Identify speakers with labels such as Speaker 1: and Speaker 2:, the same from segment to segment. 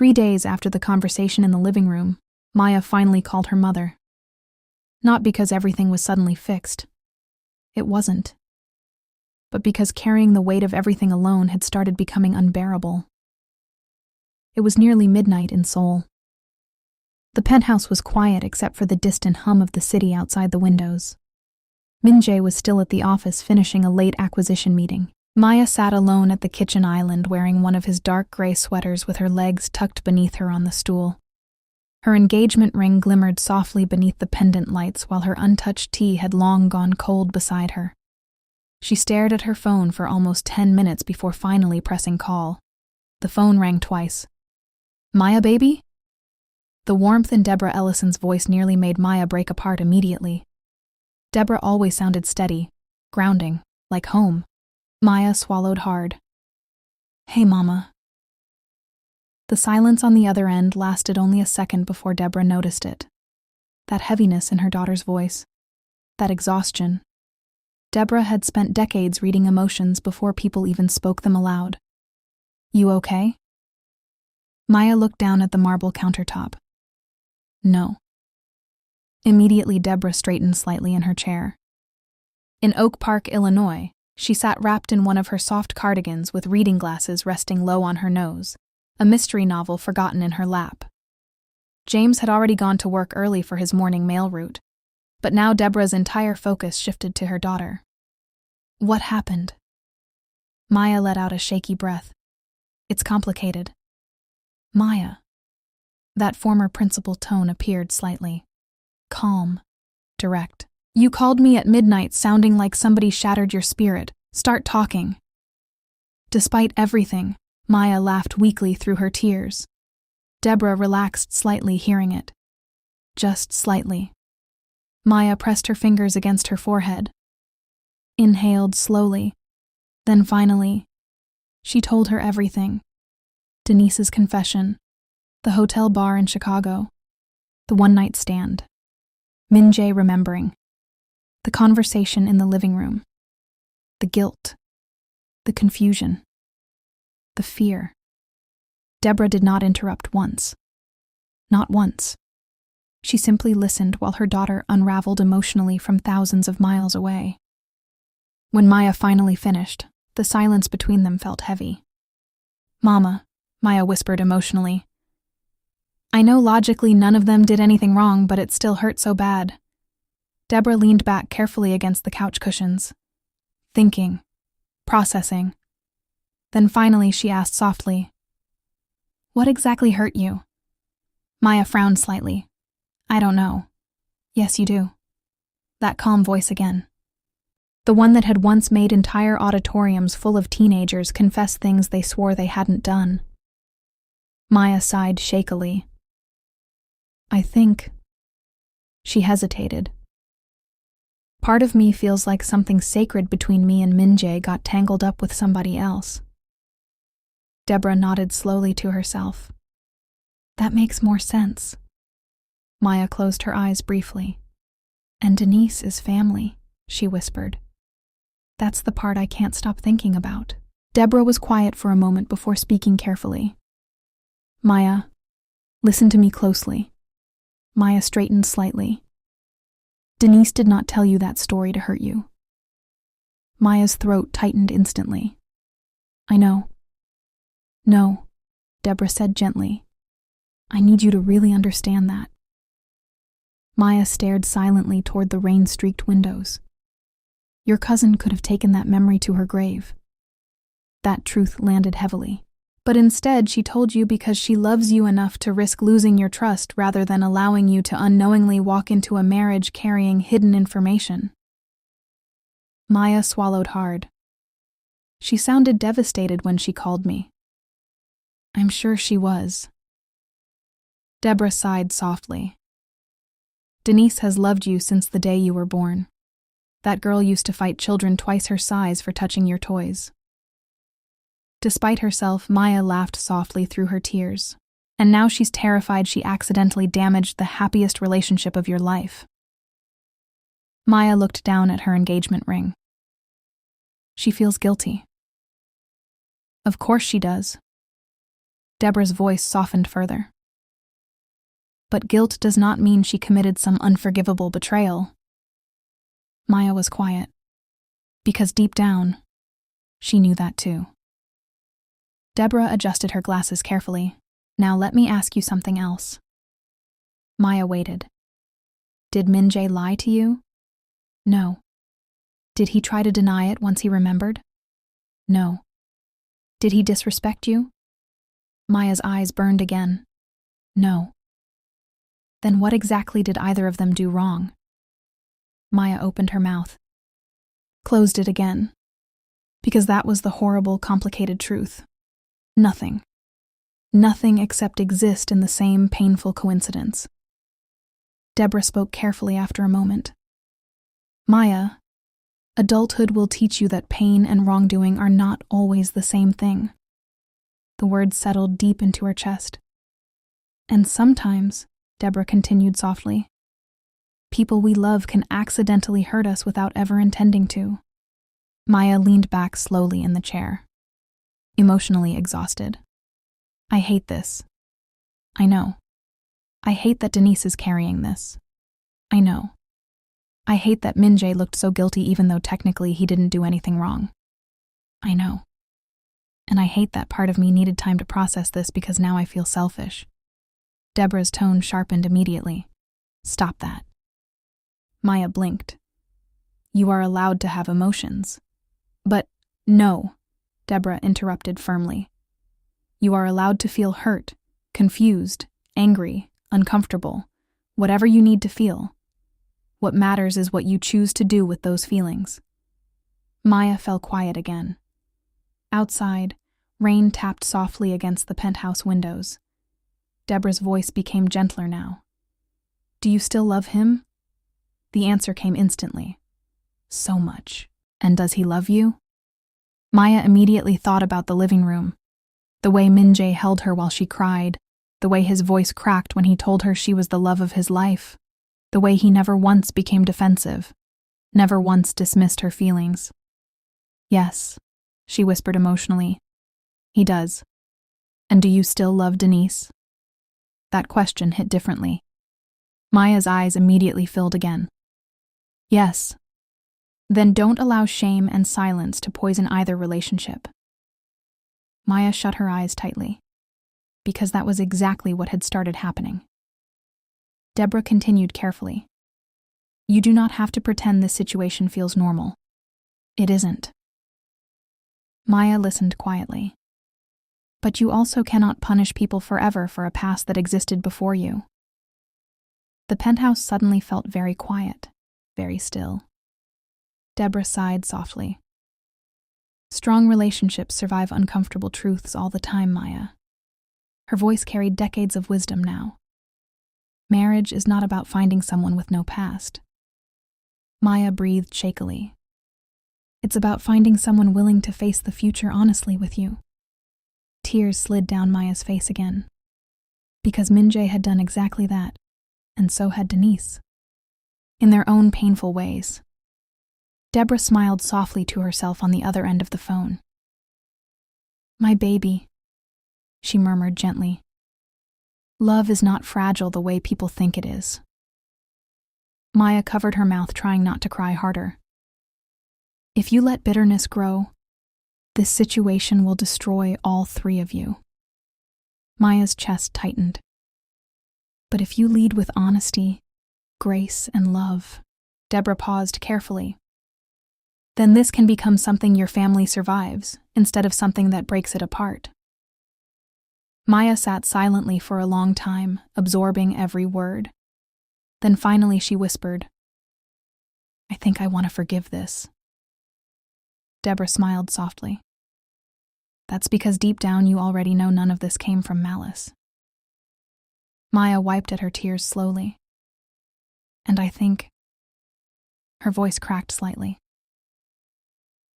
Speaker 1: 3 days after the conversation in the living room, Maya finally called her mother. Not because everything was suddenly fixed. It wasn't. But because carrying the weight of everything alone had started becoming unbearable. It was nearly midnight in Seoul. The penthouse was quiet except for the distant hum of the city outside the windows. Min-Jae was still at the office finishing a late acquisition meeting. Maya sat alone at the kitchen island wearing one of his dark gray sweaters with her legs tucked beneath her on the stool. Her engagement ring glimmered softly beneath the pendant lights while her untouched tea had long gone cold beside her. She stared at her phone for almost 10 minutes before finally pressing call. The phone rang twice. "Maya, baby?" The warmth in Deborah Ellison's voice nearly made Maya break apart immediately. Deborah always sounded steady, grounding, like home. Maya swallowed hard. "Hey, Mama." The silence on the other end lasted only a second before Deborah noticed it. That heaviness in her daughter's voice. That exhaustion. Deborah had spent decades reading emotions before people even spoke them aloud. "You okay?" Maya looked down at the marble countertop. "No." Immediately, Deborah straightened slightly in her chair. In Oak Park, Illinois, she sat wrapped in one of her soft cardigans with reading glasses resting low on her nose, a mystery novel forgotten in her lap. James had already gone to work early for his morning mail route, but now Deborah's entire focus shifted to her daughter. What happened? Maya let out a shaky breath. It's complicated. Maya. That former principal tone appeared slightly. Calm. Direct. You called me at midnight sounding like somebody shattered your spirit. Start talking. Despite everything, Maya laughed weakly through her tears. Deborah relaxed slightly hearing it. Just slightly. Maya pressed her fingers against her forehead. Inhaled slowly. Then finally, she told her everything. Denise's confession. The hotel bar in Chicago. The one-night stand. Min-Jae remembering. The conversation in the living room. The guilt. The confusion. The fear. Deborah did not interrupt once. Not once. She simply listened while her daughter unraveled emotionally from thousands of miles away. When Maya finally finished, the silence between them felt heavy. "Mama," Maya whispered emotionally. "I know logically none of them did anything wrong, but it still hurt so bad." Deborah leaned back carefully against the couch cushions, thinking, processing. Then finally she asked softly, "What exactly hurt you?" Maya frowned slightly. "I don't know." "Yes, you do." That calm voice again. The one that had once made entire auditoriums full of teenagers confess things they swore they hadn't done. Maya sighed shakily. "I think..." She hesitated. "Part of me feels like something sacred between me and Min-Jae got tangled up with somebody else." Deborah nodded slowly to herself. "That makes more sense." Maya closed her eyes briefly. "And Denise is family," she whispered. "That's the part I can't stop thinking about." Deborah was quiet for a moment before speaking carefully. "Maya, listen to me closely." Maya straightened slightly. "Denise did not tell you that story to hurt you." Maya's throat tightened instantly. "I know." "No," Deborah said gently. "I need you to really understand that." Maya stared silently toward the rain-streaked windows. Your cousin could have taken that memory to her grave. That truth landed heavily. But instead she told you because she loves you enough to risk losing your trust rather than allowing you to unknowingly walk into a marriage carrying hidden information. Maya swallowed hard. She sounded devastated when she called me. I'm sure she was. Deborah sighed softly. Denise has loved you since the day you were born. That girl used to fight children twice her size for touching your toys. Despite herself, Maya laughed softly through her tears. And now she's terrified she accidentally damaged the happiest relationship of your life. Maya looked down at her engagement ring. She feels guilty. Of course she does. Deborah's voice softened further. But guilt does not mean she committed some unforgivable betrayal. Maya was quiet, because deep down, she knew that too. Deborah adjusted her glasses carefully. Now let me ask you something else. Maya waited. Did Min-Jae lie to you? No. Did he try to deny it once he remembered? No. Did he disrespect you? Maya's eyes burned again. No. Then what exactly did either of them do wrong? Maya opened her mouth, closed it again, because that was the horrible, complicated truth. Nothing. Nothing except exist in the same painful coincidence. Deborah spoke carefully after a moment. Maya, adulthood will teach you that pain and wrongdoing are not always the same thing. The words settled deep into her chest. And sometimes, Deborah continued softly, people we love can accidentally hurt us without ever intending to. Maya leaned back slowly in the chair, emotionally exhausted. I hate this. I know. I hate that Denise is carrying this. I know. I hate that Min-Jae looked so guilty even though technically he didn't do anything wrong. I know. And I hate that part of me needed time to process this because now I feel selfish. Deborah's tone sharpened immediately. Stop that. Maya blinked. You are allowed to have emotions. But no, Deborah interrupted firmly. You are allowed to feel hurt, confused, angry, uncomfortable, whatever you need to feel. What matters is what you choose to do with those feelings. Maya fell quiet again. Outside, rain tapped softly against the penthouse windows. Deborah's voice became gentler now. Do you still love him? The answer came instantly. So much. And does he love you? Maya immediately thought about the living room. The way Min-Jae held her while she cried, the way his voice cracked when he told her she was the love of his life, the way he never once became defensive, never once dismissed her feelings. Yes, she whispered emotionally. He does. And do you still love Denise? That question hit differently. Maya's eyes immediately filled again. Yes. Then don't allow shame and silence to poison either relationship. Maya shut her eyes tightly, because that was exactly what had started happening. Deborah continued carefully. You do not have to pretend this situation feels normal. It isn't. Maya listened quietly. But you also cannot punish people forever for a past that existed before you. The penthouse suddenly felt very quiet, very still. Deborah sighed softly. Strong relationships survive uncomfortable truths all the time, Maya. Her voice carried decades of wisdom now. Marriage is not about finding someone with no past. Maya breathed shakily. It's about finding someone willing to face the future honestly with you. Tears slid down Maya's face again. Because Min-Jae had done exactly that, and so had Denise. In their own painful ways. Deborah smiled softly to herself on the other end of the phone. My baby, she murmured gently. Love is not fragile the way people think it is. Maya covered her mouth, trying not to cry harder. If you let bitterness grow, this situation will destroy all three of you. Maya's chest tightened. But if you lead with honesty, grace, and love, Deborah paused carefully, then this can become something your family survives, instead of something that breaks it apart. Maya sat silently for a long time, absorbing every word. Then finally she whispered, I think I want to forgive this. Deborah smiled softly. That's because deep down you already know none of this came from malice. Maya wiped at her tears slowly. And I think... Her voice cracked slightly.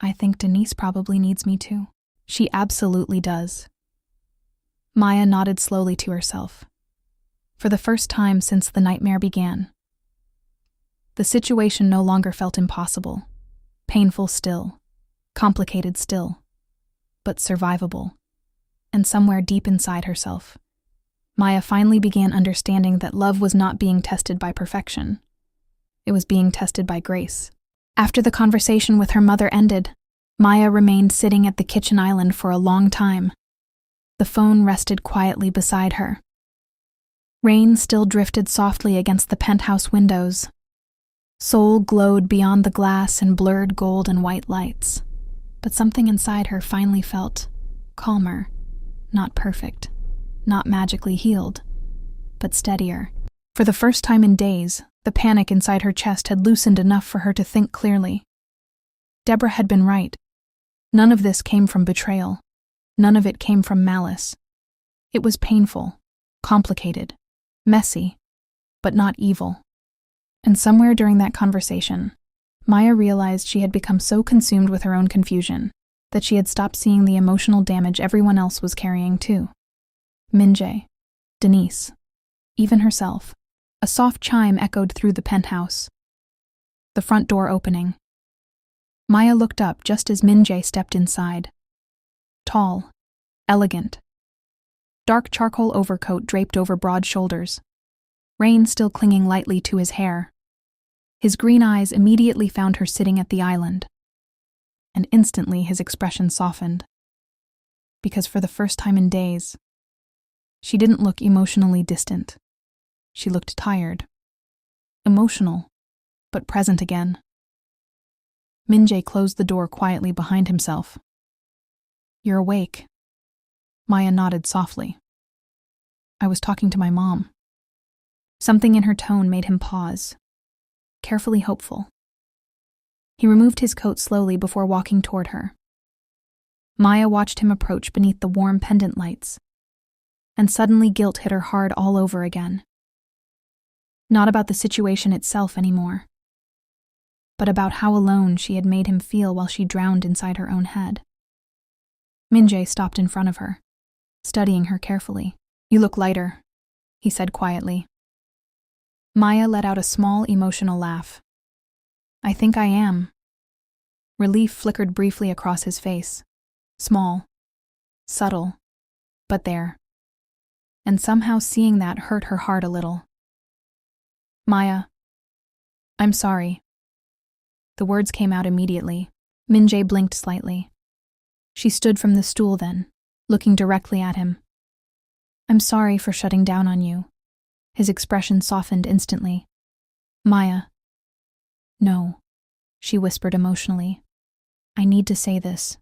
Speaker 1: I think Denise probably needs me too. She absolutely does. Maya nodded slowly to herself. For the first time since the nightmare began. The situation no longer felt impossible, painful still, complicated still, but survivable. And somewhere deep inside herself, Maya finally began understanding that love was not being tested by perfection. It was being tested by grace. After the conversation with her mother ended, Maya remained sitting at the kitchen island for a long time. The phone rested quietly beside her. Rain still drifted softly against the penthouse windows. Seoul glowed beyond the glass in blurred gold and white lights. But something inside her finally felt calmer, not perfect, not magically healed, but steadier. For the first time in days, the panic inside her chest had loosened enough for her to think clearly. Deborah had been right. None of this came from betrayal. None of it came from malice. It was painful, complicated, messy, but not evil. And somewhere during that conversation, Maya realized she had become so consumed with her own confusion that she had stopped seeing the emotional damage everyone else was carrying too. Min-Jae, Denise, even herself. A soft chime echoed through the penthouse. The front door opening. Maya looked up just as Min-Jae stepped inside. Tall, elegant. Dark charcoal overcoat draped over broad shoulders. Rain still clinging lightly to his hair. His green eyes immediately found her sitting at the island. And instantly his expression softened. Because for the first time in days, she didn't look emotionally distant. She looked tired. Emotional, but present again. Min-Jae closed the door quietly behind himself. "You're awake." Maya nodded softly. "I was talking to my mom." Something in her tone made him pause, carefully hopeful. He removed his coat slowly before walking toward her. Maya watched him approach beneath the warm pendant lights, and suddenly guilt hit her hard all over again. Not about the situation itself anymore, but about how alone she had made him feel while she drowned inside her own head. Min-Jae stopped in front of her, studying her carefully. "You look lighter," he said quietly. Maya let out a small emotional laugh. "I think I am." Relief flickered briefly across his face. Small, subtle, but there. And somehow seeing that hurt her heart a little. "Maya, I'm sorry." The words came out immediately. Min-Jae blinked slightly. She stood from the stool then, looking directly at him. "I'm sorry for shutting down on you." His expression softened instantly. "Maya." "No," she whispered emotionally. "I need to say this."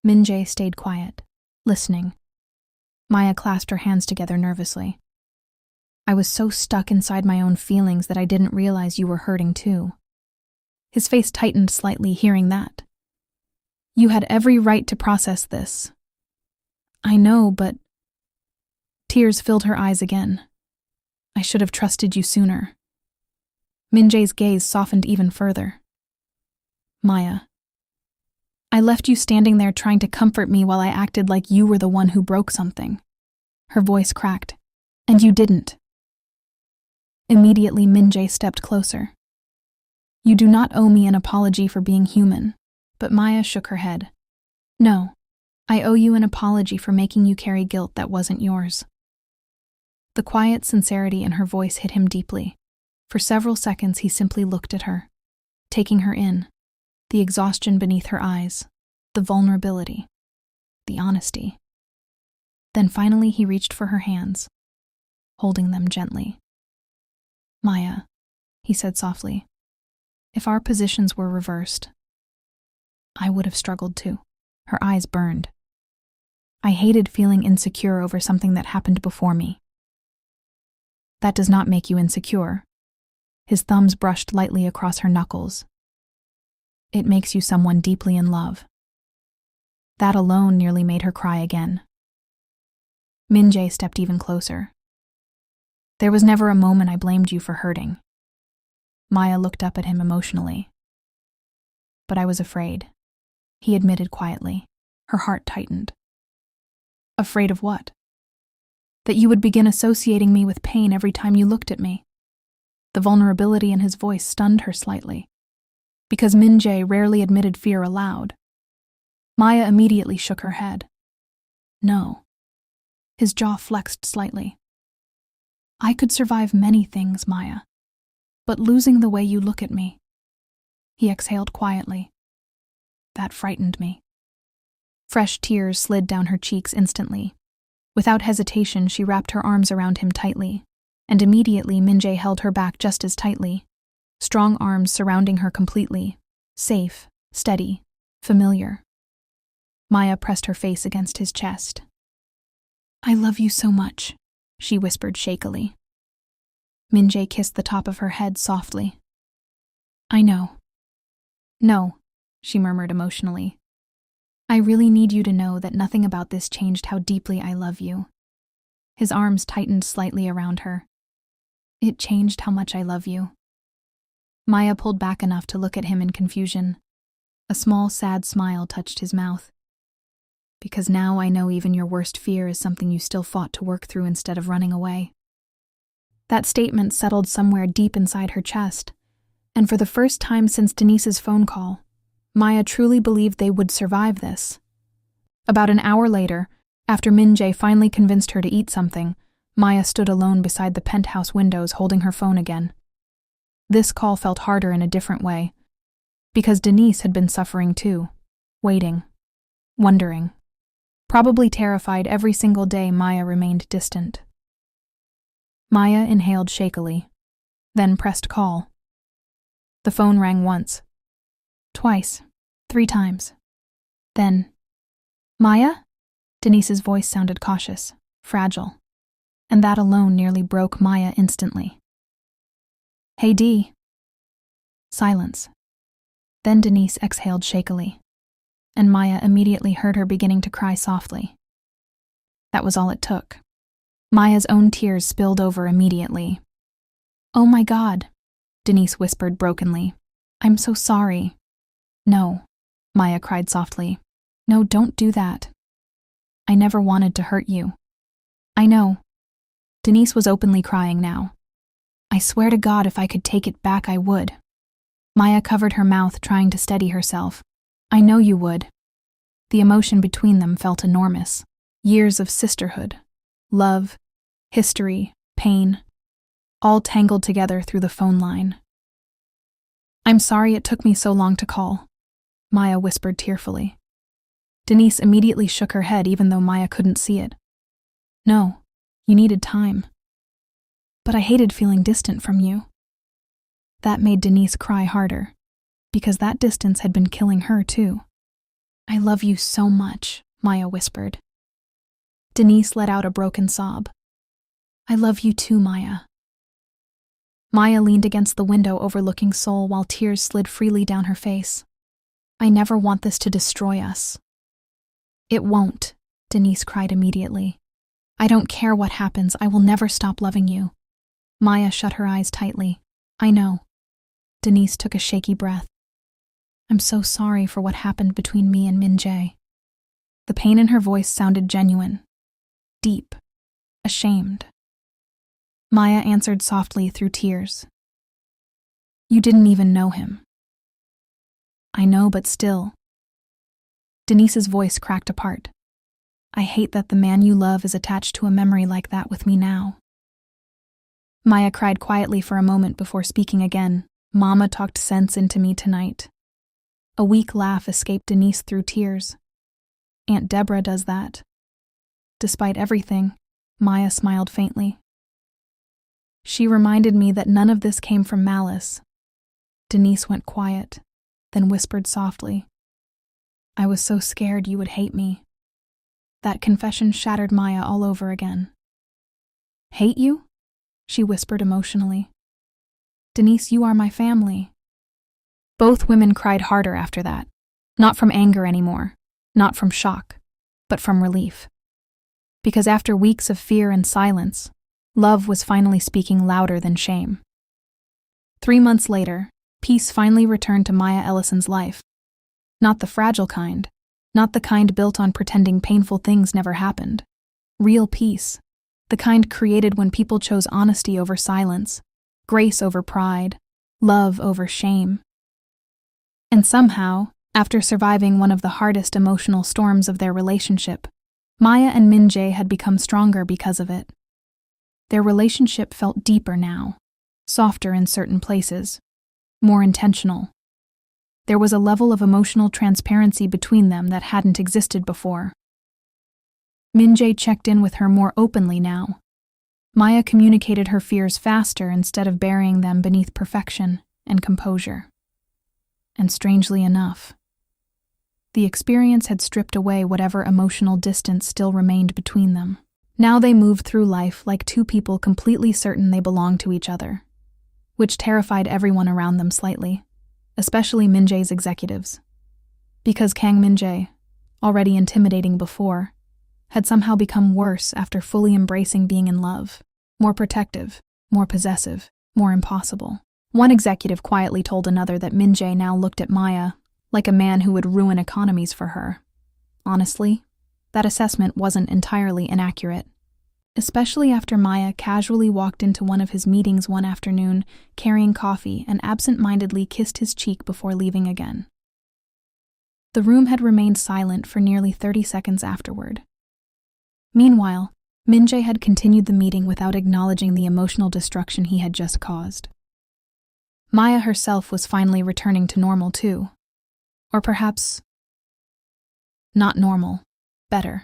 Speaker 1: Min-Jae stayed quiet, listening. Maya clasped her hands together nervously. "I was so stuck inside my own feelings that I didn't realize you were hurting too." His face tightened slightly hearing that. "You had every right to process this." "I know, but..." Tears filled her eyes again. "I should have trusted you sooner." Min-Jae's gaze softened even further. "Maya, I left you standing there trying to comfort me while I acted like you were the one who broke something." Her voice cracked. "And you didn't." Immediately, Min-Jae stepped closer. "You do not owe me an apology for being human." But Maya shook her head. "No, I owe you an apology for making you carry guilt that wasn't yours." The quiet sincerity in her voice hit him deeply. For several seconds he simply looked at her, taking her in, the exhaustion beneath her eyes, the vulnerability, the honesty. Then finally he reached for her hands, holding them gently. "Maya," he said softly, "if our positions were reversed, I would have struggled too." Her eyes burned. "I hated feeling insecure over something that happened before me." "That does not make you insecure." His thumbs brushed lightly across her knuckles. "It makes you someone deeply in love." That alone nearly made her cry again. Min-Jae stepped even closer. "There was never a moment I blamed you for hurting." Maya looked up at him emotionally. "But I was afraid," he admitted quietly. Her heart tightened. "Afraid of what?" "That you would begin associating me with pain every time you looked at me." The vulnerability in his voice stunned her slightly. Because Min-Jae rarely admitted fear aloud. Maya immediately shook her head. No. His jaw flexed slightly. I could survive many things, Maya, but losing the way you look at me. He exhaled quietly. That frightened me. Fresh tears slid down her cheeks instantly. Without hesitation, she wrapped her arms around him tightly, and immediately Min-Jae held her back just as tightly, strong arms surrounding her completely, safe, steady, familiar. Maya pressed her face against his chest. I love you so much, she whispered shakily. Min-Jae kissed the top of her head softly. I know. No, she murmured emotionally. I really need you to know that nothing about this changed how deeply I love you. His arms tightened slightly around her. It changed how much I love you. Maya pulled back enough to look at him in confusion. A small, sad smile touched his mouth. Because now I know even your worst fear is something you still fought to work through instead of running away. That statement settled somewhere deep inside her chest, and for the first time since Denise's phone call, Maya truly believed they would survive this. About an hour later, after Min-Jae finally convinced her to eat something, Maya stood alone beside the penthouse windows holding her phone again. This call felt harder in a different way, because Denise had been suffering too, waiting, wondering. Probably terrified every single day Maya remained distant. Maya inhaled shakily, then pressed call. The phone rang once, twice, 3 times. Then, Maya? Denise's voice sounded cautious, fragile, and that alone nearly broke Maya instantly. Hey Dee. Silence. Then Denise exhaled shakily, and Maya immediately heard her beginning to cry softly. That was all it took. Maya's own tears spilled over immediately. Oh my God, Denise whispered brokenly. I'm so sorry. No, Maya cried softly. No, don't do that. I never wanted to hurt you. I know. Denise was openly crying now. I swear to God if I could take it back I would. Maya covered her mouth trying to steady herself. I know you would. The emotion between them felt enormous. Years of sisterhood, love, history, pain, all tangled together through the phone line. I'm sorry it took me so long to call, Maya whispered tearfully. Denise immediately shook her head even though Maya couldn't see it. No, you needed time. But I hated feeling distant from you. That made Denise cry harder, because that distance had been killing her too. I love you so much, Maya whispered. Denise let out a broken sob. I love you too, Maya. Maya leaned against the window overlooking Seoul while tears slid freely down her face. I never want this to destroy us. It won't, Denise cried immediately. I don't care what happens, I will never stop loving you. Maya shut her eyes tightly. I know. Denise took a shaky breath. I'm so sorry for what happened between me and Min-Jae. The pain in her voice sounded genuine, deep, ashamed. Maya answered softly through tears. You didn't even know him. I know, but still. Denise's voice cracked apart. I hate that the man you love is attached to a memory like that with me now. Maya cried quietly for a moment before speaking again. Mama talked sense into me tonight. A weak laugh escaped Denise through tears. Aunt Deborah does that. Despite everything, Maya smiled faintly. She reminded me that none of this came from malice. Denise went quiet, then whispered softly. I was so scared you would hate me. That confession shattered Maya all over again. Hate you? She whispered emotionally. Denise, you are my family. Both women cried harder after that, not from anger anymore, not from shock, but from relief. Because after weeks of fear and silence, love was finally speaking louder than shame. 3 months later, peace finally returned to Maya Ellison's life. Not the fragile kind, not the kind built on pretending painful things never happened. Real peace, the kind created when people chose honesty over silence, grace over pride, love over shame. And somehow, after surviving one of the hardest emotional storms of their relationship, Maya and Min-Jae had become stronger because of it. Their relationship felt deeper now, softer in certain places, more intentional. There was a level of emotional transparency between them that hadn't existed before. Min-Jae checked in with her more openly now. Maya communicated her fears faster instead of burying them beneath perfection and composure. And strangely enough, the experience had stripped away whatever emotional distance still remained between them. Now they moved through life like two people completely certain they belonged to each other, which terrified everyone around them slightly, especially Min-Jae's executives. Because Kang Min-Jae, already intimidating before, had somehow become worse after fully embracing being in love, more protective, more possessive, more impossible. One executive quietly told another that Min-Jae now looked at Maya like a man who would ruin economies for her. Honestly, that assessment wasn't entirely inaccurate, especially after Maya casually walked into one of his meetings one afternoon carrying coffee and absent-mindedly kissed his cheek before leaving again. The room had remained silent for nearly 30 seconds afterward. Meanwhile, Min-Jae had continued the meeting without acknowledging the emotional destruction he had just caused. Maya herself was finally returning to normal too. Or perhaps not normal, better,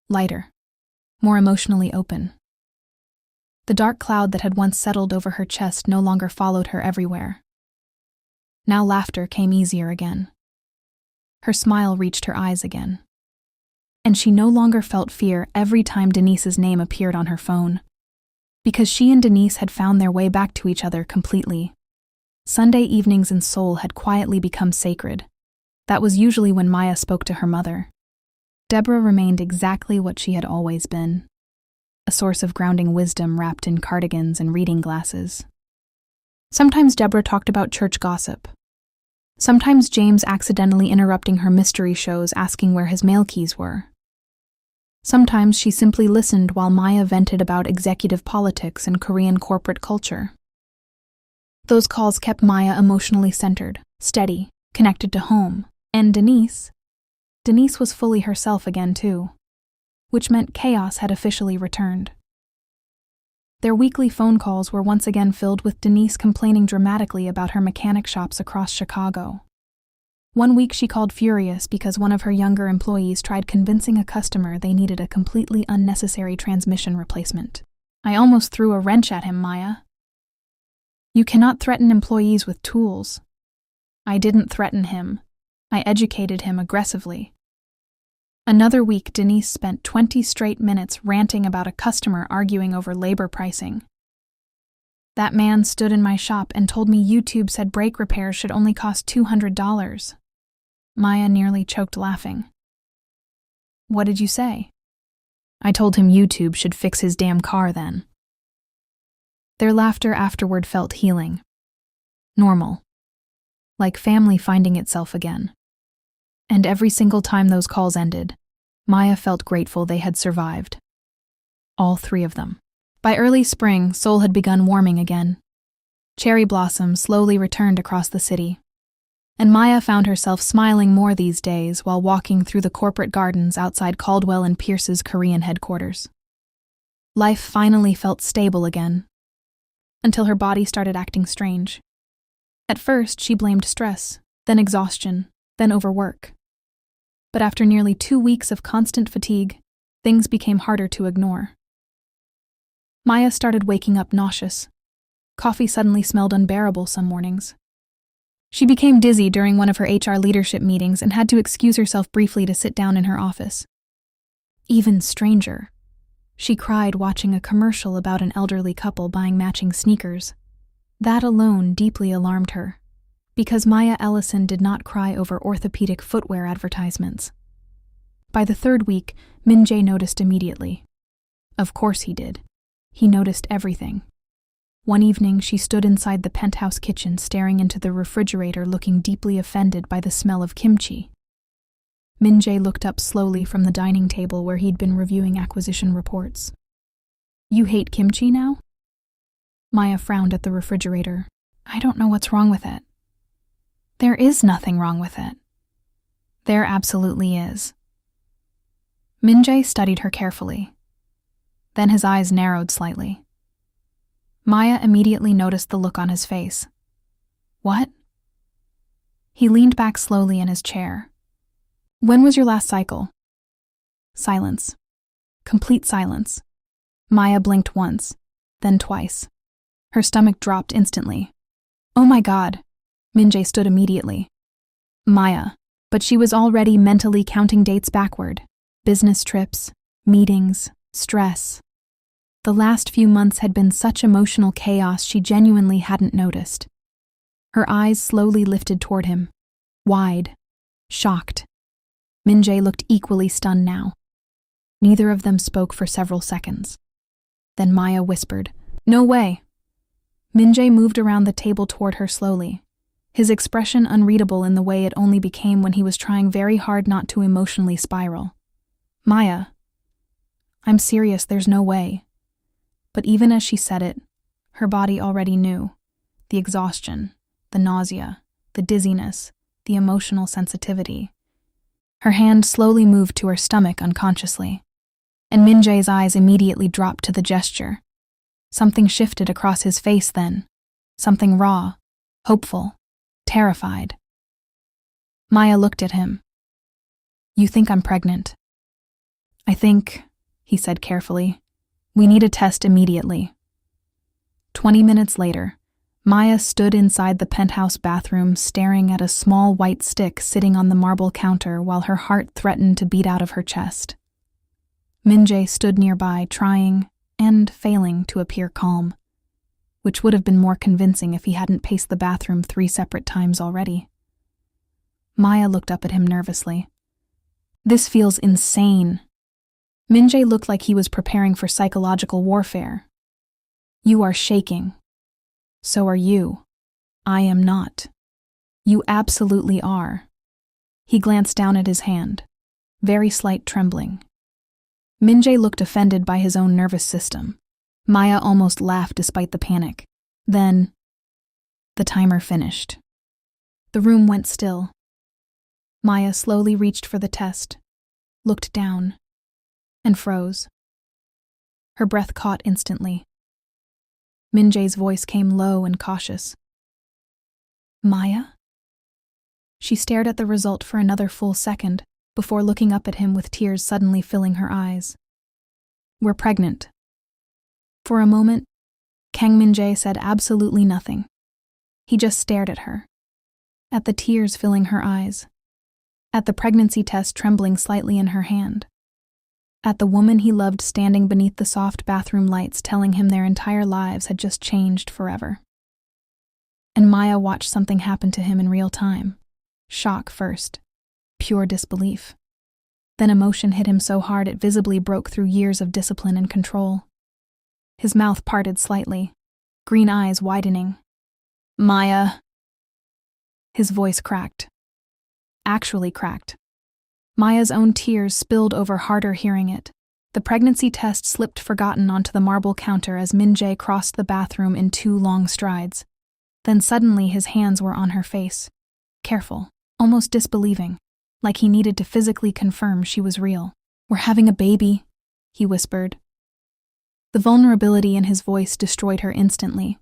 Speaker 1: lighter, more emotionally open. The dark cloud that had once settled over her chest no longer followed her everywhere. Now laughter came easier again. Her smile reached her eyes again. And she no longer felt fear every time Denise's name appeared on her phone. Because she and Denise had found their way back to each other completely. Sunday evenings in Seoul had quietly become sacred. That was usually when Maya spoke to her mother. Deborah remained exactly what she had always been. A source of grounding wisdom wrapped in cardigans and reading glasses. Sometimes Deborah talked about church gossip. Sometimes James accidentally interrupting her mystery shows asking where his mail keys were. Sometimes she simply listened while Maya vented about executive politics and Korean corporate culture. Those calls kept Maya emotionally centered, steady, connected to home. And Denise was fully herself again too, which meant chaos had officially returned. Their weekly phone calls were once again filled with Denise complaining dramatically about her mechanic shops across Chicago. One week she called furious because one of her younger employees tried convincing a customer they needed a completely unnecessary transmission replacement. "I almost threw a wrench at him, Maya. You cannot threaten employees with tools." "I didn't threaten him. I educated him aggressively." Another week, Denise spent 20 straight minutes ranting about a customer arguing over labor pricing. "That man stood in my shop and told me YouTube said brake repairs should only cost $200. Maya nearly choked laughing. "What did you say?" "I told him YouTube should fix his damn car then." Their laughter afterward felt healing. Normal. Like family finding itself again. And every single time those calls ended, Maya felt grateful they had survived. All three of them. By early spring, Seoul had begun warming again. Cherry blossoms slowly returned across the city. And Maya found herself smiling more these days while walking through the corporate gardens outside Caldwell and Pierce's Korean headquarters. Life finally felt stable again. Until her body started acting strange. At first, she blamed stress, then exhaustion, then overwork. But after nearly 2 weeks of constant fatigue, things became harder to ignore. Maya started waking up nauseous. Coffee suddenly smelled unbearable some mornings. She became dizzy during one of her HR leadership meetings and had to excuse herself briefly to sit down in her office. Even stranger, she cried watching a commercial about an elderly couple buying matching sneakers. That alone deeply alarmed her. Because Maya Ellison did not cry over orthopedic footwear advertisements. By the 3rd week, Min-Jae noticed immediately. Of course he did. He noticed everything. One evening, she stood inside the penthouse kitchen staring into the refrigerator looking deeply offended by the smell of kimchi. Min-Jae looked up slowly from the dining table where he'd been reviewing acquisition reports. "You hate kimchi now?" Maya frowned at the refrigerator. "I don't know what's wrong with it." "There is nothing wrong with it." "There absolutely is." Min-Jae studied her carefully. Then his eyes narrowed slightly. Maya immediately noticed the look on his face. What? He leaned back slowly in his chair. When was your last cycle? Silence. Complete silence. Maya blinked once, then twice. Her stomach dropped instantly. Oh my God. Min-Jae stood immediately. Maya. But she was already mentally counting dates backward. Business trips, meetings, stress. The last few months had been such emotional chaos she genuinely hadn't noticed. Her eyes slowly lifted toward him. Wide. Shocked. Min-Jae looked equally stunned now. Neither of them spoke for several seconds. Then Maya whispered, "No way." Min-Jae moved around the table toward her slowly, his expression unreadable in the way it only became when he was trying very hard not to emotionally spiral. Maya, I'm serious, there's no way. But even as she said it, her body already knew. The exhaustion, the nausea, the dizziness, the emotional sensitivity. Her hand slowly moved to her stomach unconsciously, and Min-Jae's eyes immediately dropped to the gesture. Something shifted across his face then, something raw, hopeful, terrified. Maya looked at him. You think I'm pregnant? I think, he said carefully, we need a test immediately. 20 minutes later, Maya stood inside the penthouse bathroom staring at a small white stick sitting on the marble counter while her heart threatened to beat out of her chest. Min-Jae stood nearby, trying and failing to appear calm, which would have been more convincing if he hadn't paced the bathroom 3 separate times already. Maya looked up at him nervously. This feels insane. Min-Jae looked like he was preparing for psychological warfare. You are shaking. So are you. I am not. You absolutely are. He glanced down at his hand, very slight trembling. Min-Jae looked offended by his own nervous system. Maya almost laughed despite the panic. Then, the timer finished. The room went still. Maya slowly reached for the test, looked down, and froze. Her breath caught instantly. Min-Jae's voice came low and cautious. Maya? She stared at the result for another full second before looking up at him with tears suddenly filling her eyes. We're pregnant. For a moment, Kang Min-Jae said absolutely nothing. He just stared at her, at the tears filling her eyes, at the pregnancy test trembling slightly in her hand, at the woman he loved standing beneath the soft bathroom lights telling him their entire lives had just changed forever. And Maya watched something happen to him in real time. Shock first, pure disbelief. Then emotion hit him so hard it visibly broke through years of discipline and control. His mouth parted slightly, green eyes widening. Maya. His voice cracked. Actually cracked. Maya's own tears spilled over harder hearing it. The pregnancy test slipped forgotten onto the marble counter as Min-Jae crossed the bathroom in 2 long strides. Then suddenly his hands were on her face. Careful, almost disbelieving, like he needed to physically confirm she was real. We're having a baby, he whispered. The vulnerability in his voice destroyed her instantly.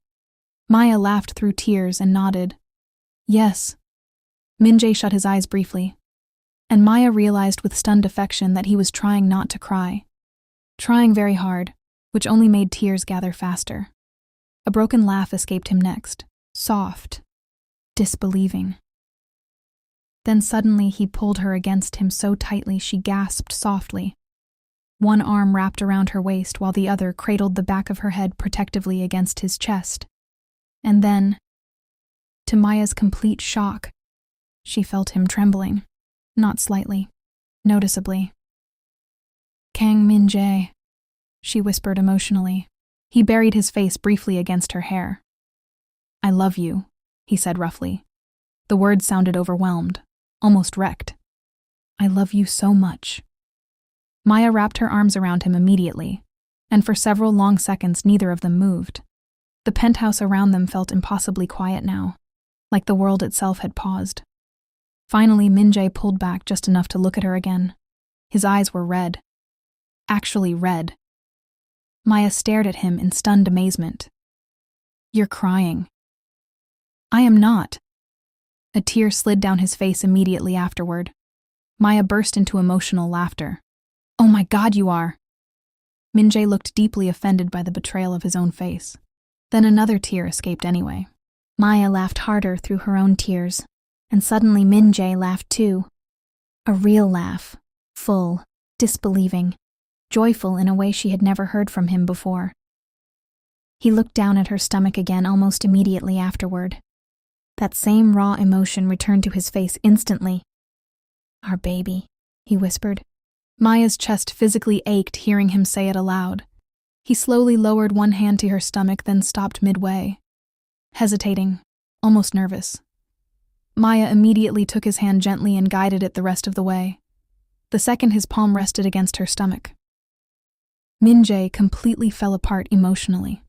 Speaker 1: Maya laughed through tears and nodded. Yes. Min-Jae shut his eyes briefly, and Maya realized with stunned affection that he was trying not to cry. Trying very hard, which only made tears gather faster. A broken laugh escaped him next, soft, disbelieving. Then suddenly he pulled her against him so tightly she gasped softly. One arm wrapped around her waist while the other cradled the back of her head protectively against his chest. And then, to Maya's complete shock, she felt him trembling, not slightly, noticeably. Kang Min-Jae, she whispered emotionally. He buried his face briefly against her hair. I love you, he said roughly. The words sounded overwhelmed, almost wrecked. I love you so much. Maya wrapped her arms around him immediately, and for several long seconds neither of them moved. The penthouse around them felt impossibly quiet now, like the world itself had paused. Finally, Min-Jae pulled back just enough to look at her again. His eyes were red, actually red. Maya stared at him in stunned amazement. "You're crying." "I am not." A tear slid down his face immediately afterward. Maya burst into emotional laughter. "Oh my God, you are!" Min-Jae looked deeply offended by the betrayal of his own face. Then another tear escaped anyway. Maya laughed harder through her own tears, and suddenly Min-Jae laughed too. A real laugh, full, disbelieving, joyful in a way she had never heard from him before. He looked down at her stomach again almost immediately afterward. That same raw emotion returned to his face instantly. "Our baby," he whispered. Maya's chest physically ached hearing him say it aloud. He slowly lowered one hand to her stomach, then stopped midway, hesitating, almost nervous. Maya immediately took his hand gently and guided it the rest of the way. The second his palm rested against her stomach, Min-Jae completely fell apart emotionally.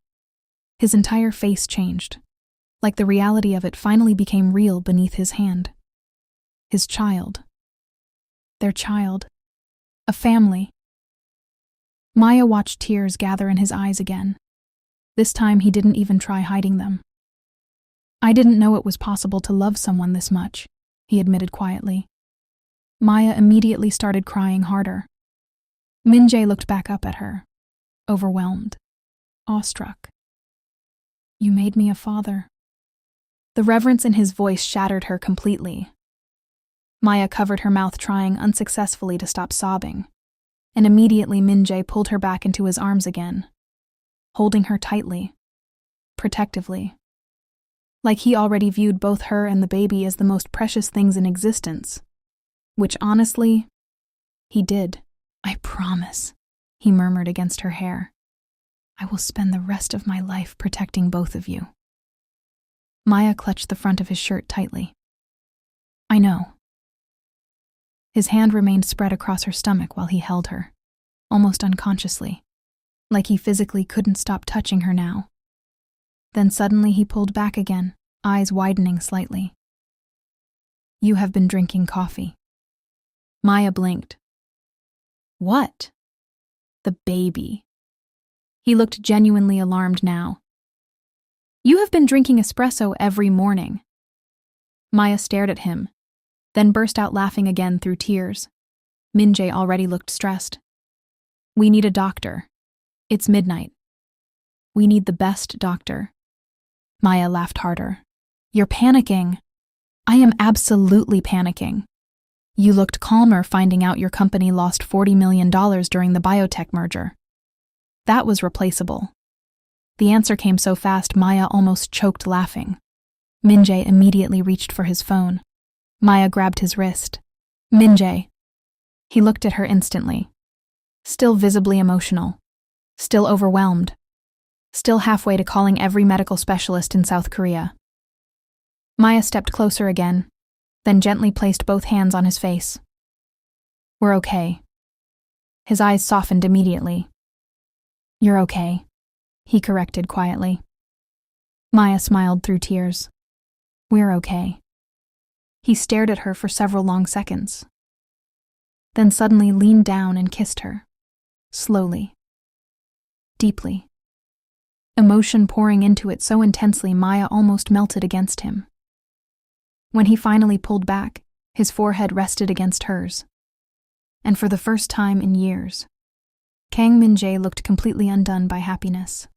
Speaker 1: His entire face changed, like the reality of it finally became real beneath his hand. His child. Their child. A family. Maya watched tears gather in his eyes again. This time he didn't even try hiding them. "I didn't know it was possible to love someone this much," he admitted quietly. Maya immediately started crying harder. Min-Jae looked back up at her, overwhelmed, awestruck. "You made me a father." The reverence in his voice shattered her completely. Maya covered her mouth, trying unsuccessfully to stop sobbing, and immediately Min-Jae pulled her back into his arms again, holding her tightly, protectively, like he already viewed both her and the baby as the most precious things in existence, which honestly, he did. "I promise," he murmured against her hair. "I will spend the rest of my life protecting both of you." Maya clutched the front of his shirt tightly. "I know." His hand remained spread across her stomach while he held her, almost unconsciously, like he physically couldn't stop touching her now. Then suddenly he pulled back again, eyes widening slightly. "You have been drinking coffee." Maya blinked. "What?" "The baby." He looked genuinely alarmed now. "You have been drinking espresso every morning." Maya stared at him, then burst out laughing again through tears. Min-Jae already looked stressed. "We need a doctor. It's midnight. We need the best doctor." Maya laughed harder. "You're panicking." "I am absolutely panicking. You looked calmer finding out your company lost $40 million during the biotech merger. That was replaceable." The answer came so fast Maya almost choked laughing. Min-Jae immediately reached for his phone. Maya grabbed his wrist. "Min-Jae." He looked at her instantly. Still visibly emotional. Still overwhelmed. Still halfway to calling every medical specialist in South Korea. Maya stepped closer again, then gently placed both hands on his face. "We're okay." His eyes softened immediately. "You're okay," he corrected quietly. Maya smiled through tears. "We're okay." He stared at her for several long seconds, then suddenly leaned down and kissed her, slowly, deeply, emotion pouring into it so intensely Maya almost melted against him. When he finally pulled back, his forehead rested against hers, and for the first time in years, Kang Min-Jae looked completely undone by happiness.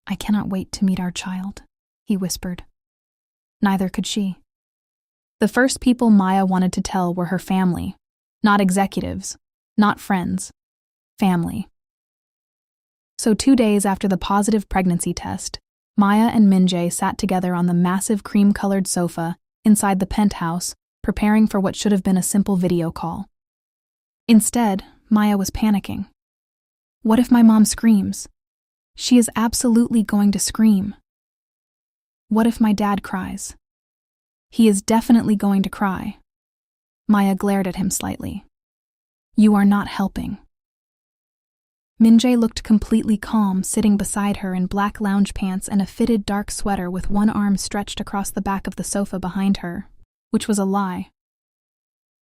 Speaker 1: "I cannot wait to meet our child," he whispered. Neither could she. The first people Maya wanted to tell were her family, not executives, not friends, family. So 2 days after the positive pregnancy test, Maya and Min-Jae sat together on the massive cream-colored sofa inside the penthouse, preparing for what should have been a simple video call. Instead, Maya was panicking. What if my mom screams? She is absolutely going to scream. What if my dad cries? He is definitely going to cry. Maya glared at him slightly. "You are not helping." Min-Jae looked completely calm, sitting beside her in black lounge pants and a fitted dark sweater with one arm stretched across the back of the sofa behind her, which was a lie.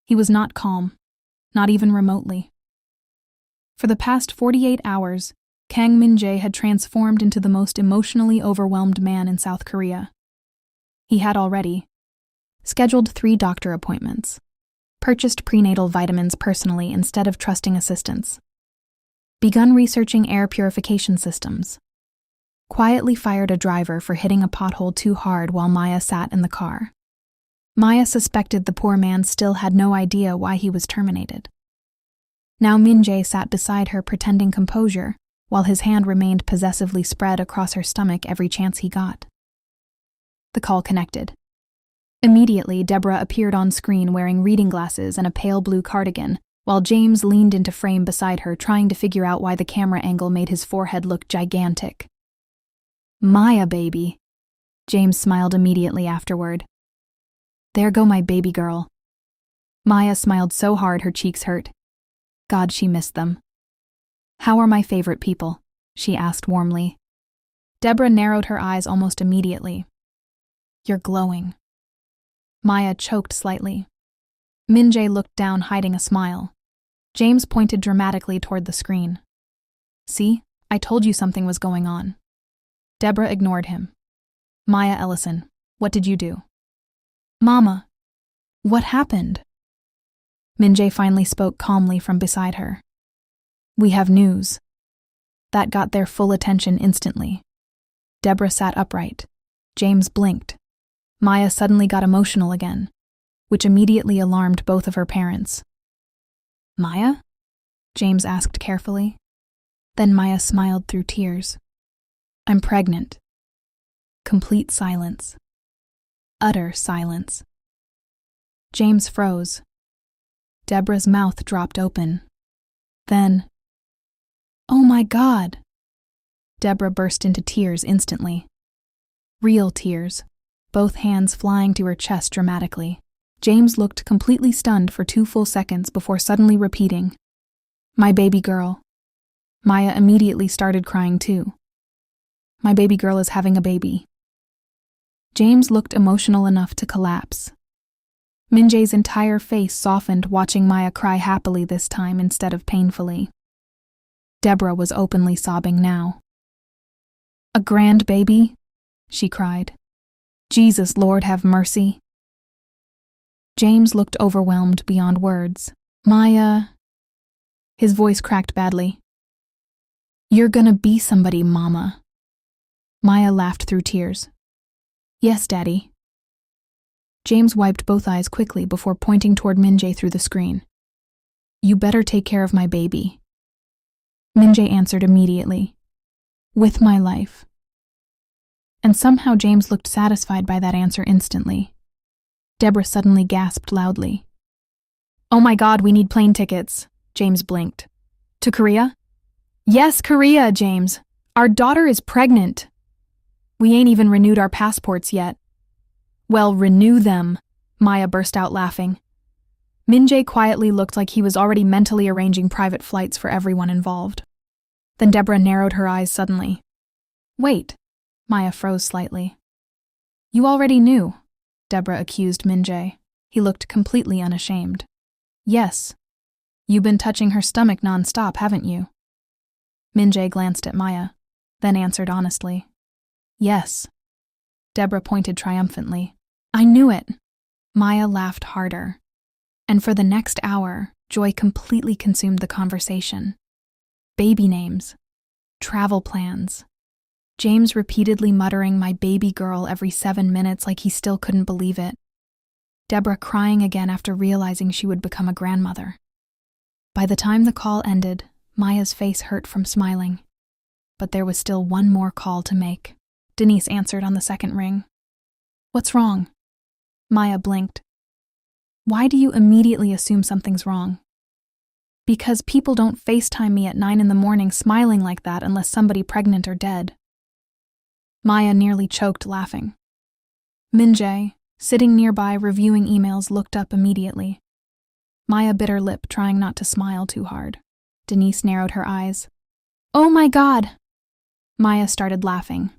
Speaker 1: He was not calm, not even remotely. For the past 48 hours, Kang Min-Jae had transformed into the most emotionally overwhelmed man in South Korea. He had already scheduled 3 doctor appointments, purchased prenatal vitamins personally instead of trusting assistants, begun researching air purification systems, quietly fired a driver for hitting a pothole too hard while Maya sat in the car. Maya suspected the poor man still had no idea why he was terminated. Now Min-Jae sat beside her pretending composure, while his hand remained possessively spread across her stomach every chance he got. The call connected. Immediately, Deborah appeared on screen wearing reading glasses and a pale blue cardigan, while James leaned into frame beside her trying to figure out why the camera angle made his forehead look gigantic. "Maya, baby." James smiled immediately afterward. "There go my baby girl." Maya smiled so hard her cheeks hurt. God, she missed them. "How are my favorite people?" she asked warmly. Deborah narrowed her eyes almost immediately. "You're glowing." Maya choked slightly. Min-Jae looked down, hiding a smile. James pointed dramatically toward the screen. "See, I told you something was going on." Deborah ignored him. "Maya Ellison, what did you do?" "Mama, what happened?" Min-Jae finally spoke calmly from beside her. "We have news." That got their full attention instantly. Deborah sat upright. James blinked. Maya suddenly got emotional again, which immediately alarmed both of her parents. "Maya?" James asked carefully. Then Maya smiled through tears. "I'm pregnant." Complete silence. Utter silence. James froze. Deborah's mouth dropped open. Then, "Oh my God!" Deborah burst into tears instantly. Real tears, both hands flying to her chest dramatically. James looked completely stunned for 2 full seconds before suddenly repeating, "My baby girl." Maya immediately started crying too. "My baby girl is having a baby." James looked emotional enough to collapse. Min-Jae's entire face softened watching Maya cry happily this time instead of painfully. Deborah was openly sobbing now. "A grand baby?" she cried. "Jesus, Lord, have mercy." James looked overwhelmed beyond words. "Maya..." His voice cracked badly. "You're gonna be somebody, Mama." Maya laughed through tears. "Yes, Daddy." James wiped both eyes quickly before pointing toward Min-Jae through the screen. "You better take care of my baby." Min-Jae answered immediately, "With my life." And somehow James looked satisfied by that answer instantly. Deborah suddenly gasped loudly. "Oh my God, we need plane tickets." James blinked. "To Korea?" "Yes, Korea, James. Our daughter is pregnant." "We ain't even renewed our passports yet." "Well, renew them," Maya burst out laughing. Min-Jae quietly looked like he was already mentally arranging private flights for everyone involved. Then Deborah narrowed her eyes suddenly. "Wait." Maya froze slightly. "You already knew," Deborah accused Min-Jae. He looked completely unashamed. "Yes. You've been touching her stomach non-stop, haven't you?" Min-Jae glanced at Maya, then answered honestly. "Yes." Deborah pointed triumphantly. "I knew it." Maya laughed harder. And for the next hour, joy completely consumed the conversation. Baby names. Travel plans. James repeatedly muttering "my baby girl" every 7 minutes like he still couldn't believe it. Deborah crying again after realizing she would become a grandmother. By the time the call ended, Maya's face hurt from smiling. But there was still one more call to make. Denise answered on the second ring. "What's wrong?" Maya blinked. "Why do you immediately assume something's wrong?" "Because people don't FaceTime me at 9 in the morning smiling like that unless somebody pregnant or dead." Maya nearly choked laughing. Min-Jae, sitting nearby reviewing emails, looked up immediately. Maya bit her lip, trying not to smile too hard. Denise narrowed her eyes. "Oh my God!" Maya started laughing.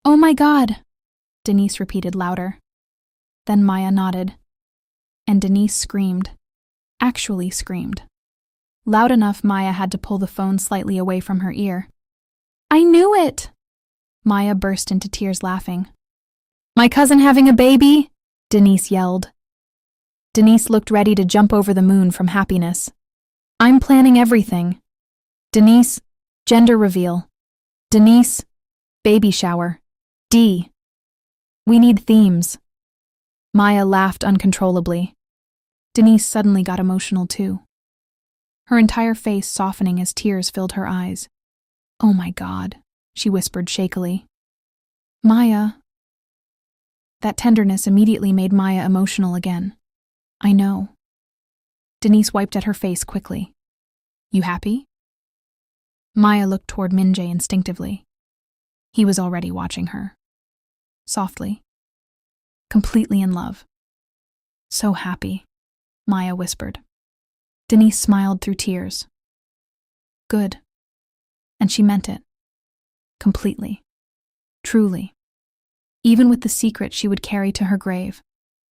Speaker 1: "Oh my God!" Denise repeated louder. Then Maya nodded. And Denise screamed. Actually screamed. Loud enough Maya had to pull the phone slightly away from her ear. "I knew it!" Maya burst into tears laughing. "My cousin having a baby?" Denise yelled. Denise looked ready to jump over the moon from happiness. "I'm planning everything. Denise, gender reveal. Denise, baby shower. D. We need themes." Maya laughed uncontrollably. Denise suddenly got emotional too, her entire face softening as tears filled her eyes. "Oh my God," she whispered shakily. "Maya." That tenderness immediately made Maya emotional again. "I know." Denise wiped at her face quickly. "You happy?" Maya looked toward Min-Jae instinctively. He was already watching her. Softly. Completely in love. "So happy," Maya whispered. Denise smiled through tears. "Good." And she meant it. Completely. Truly. Even with the secret she would carry to her grave,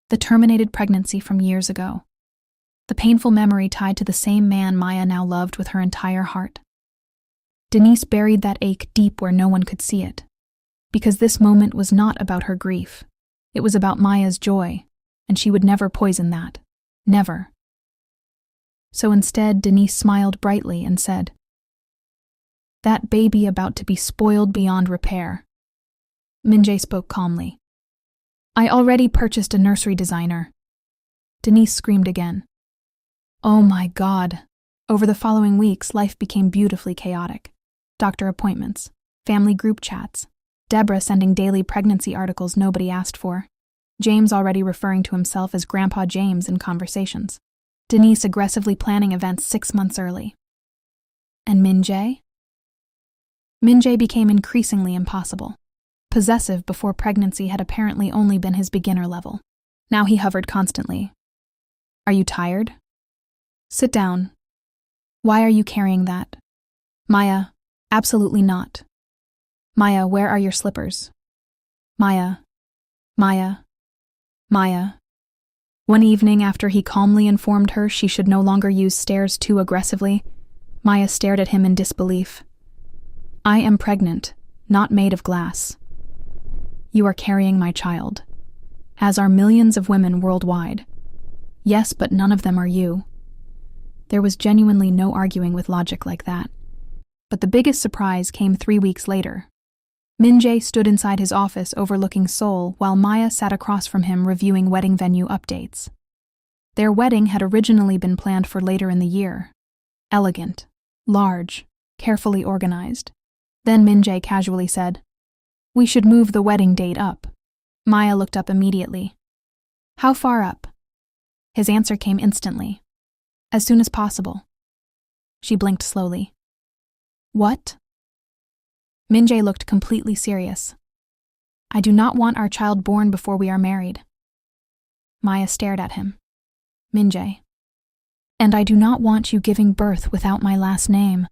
Speaker 1: the terminated pregnancy from years ago, the painful memory tied to the same man Maya now loved with her entire heart. Denise buried that ache deep where no one could see it, because this moment was not about her grief. It was about Maya's joy, and she would never poison that. Never. So instead, Denise smiled brightly and said, "That baby about to be spoiled beyond repair." Min-Jae spoke calmly. "I already purchased a nursery designer." Denise screamed again. Oh my God. Over the following weeks, life became beautifully chaotic. Doctor appointments, family group chats, Deborah sending daily pregnancy articles nobody asked for, James already referring to himself as Grandpa James in conversations, Denise aggressively planning events 6 months early. And Min-Jae? Min-Jae became increasingly impossible. Possessive before pregnancy had apparently only been his beginner level. Now he hovered constantly. "Are you tired? Sit down. Why are you carrying that?" "Maya, absolutely not." "Maya, where are your slippers?" "Maya, Maya, Maya." One evening, after he calmly informed her she should no longer use stairs too aggressively, Maya stared at him in disbelief. "I am pregnant, not made of glass. You are carrying my child, as are millions of women worldwide. Yes, but none of them are you." There was genuinely no arguing with logic like that. But the biggest surprise came 3 weeks later. Min-Jae stood inside his office overlooking Seoul while Maya sat across from him reviewing wedding venue updates. Their wedding had originally been planned for later in the year. Elegant, large, carefully organized. Then Min-Jae casually said, "We should move the wedding date up." Maya looked up immediately. "How far up?" His answer came instantly. "As soon as possible." She blinked slowly. "What?" Min-Jae looked completely serious. "I do not want our child born before we are married." Maya stared at him. "Min-Jae. And I do not want you giving birth without my last name."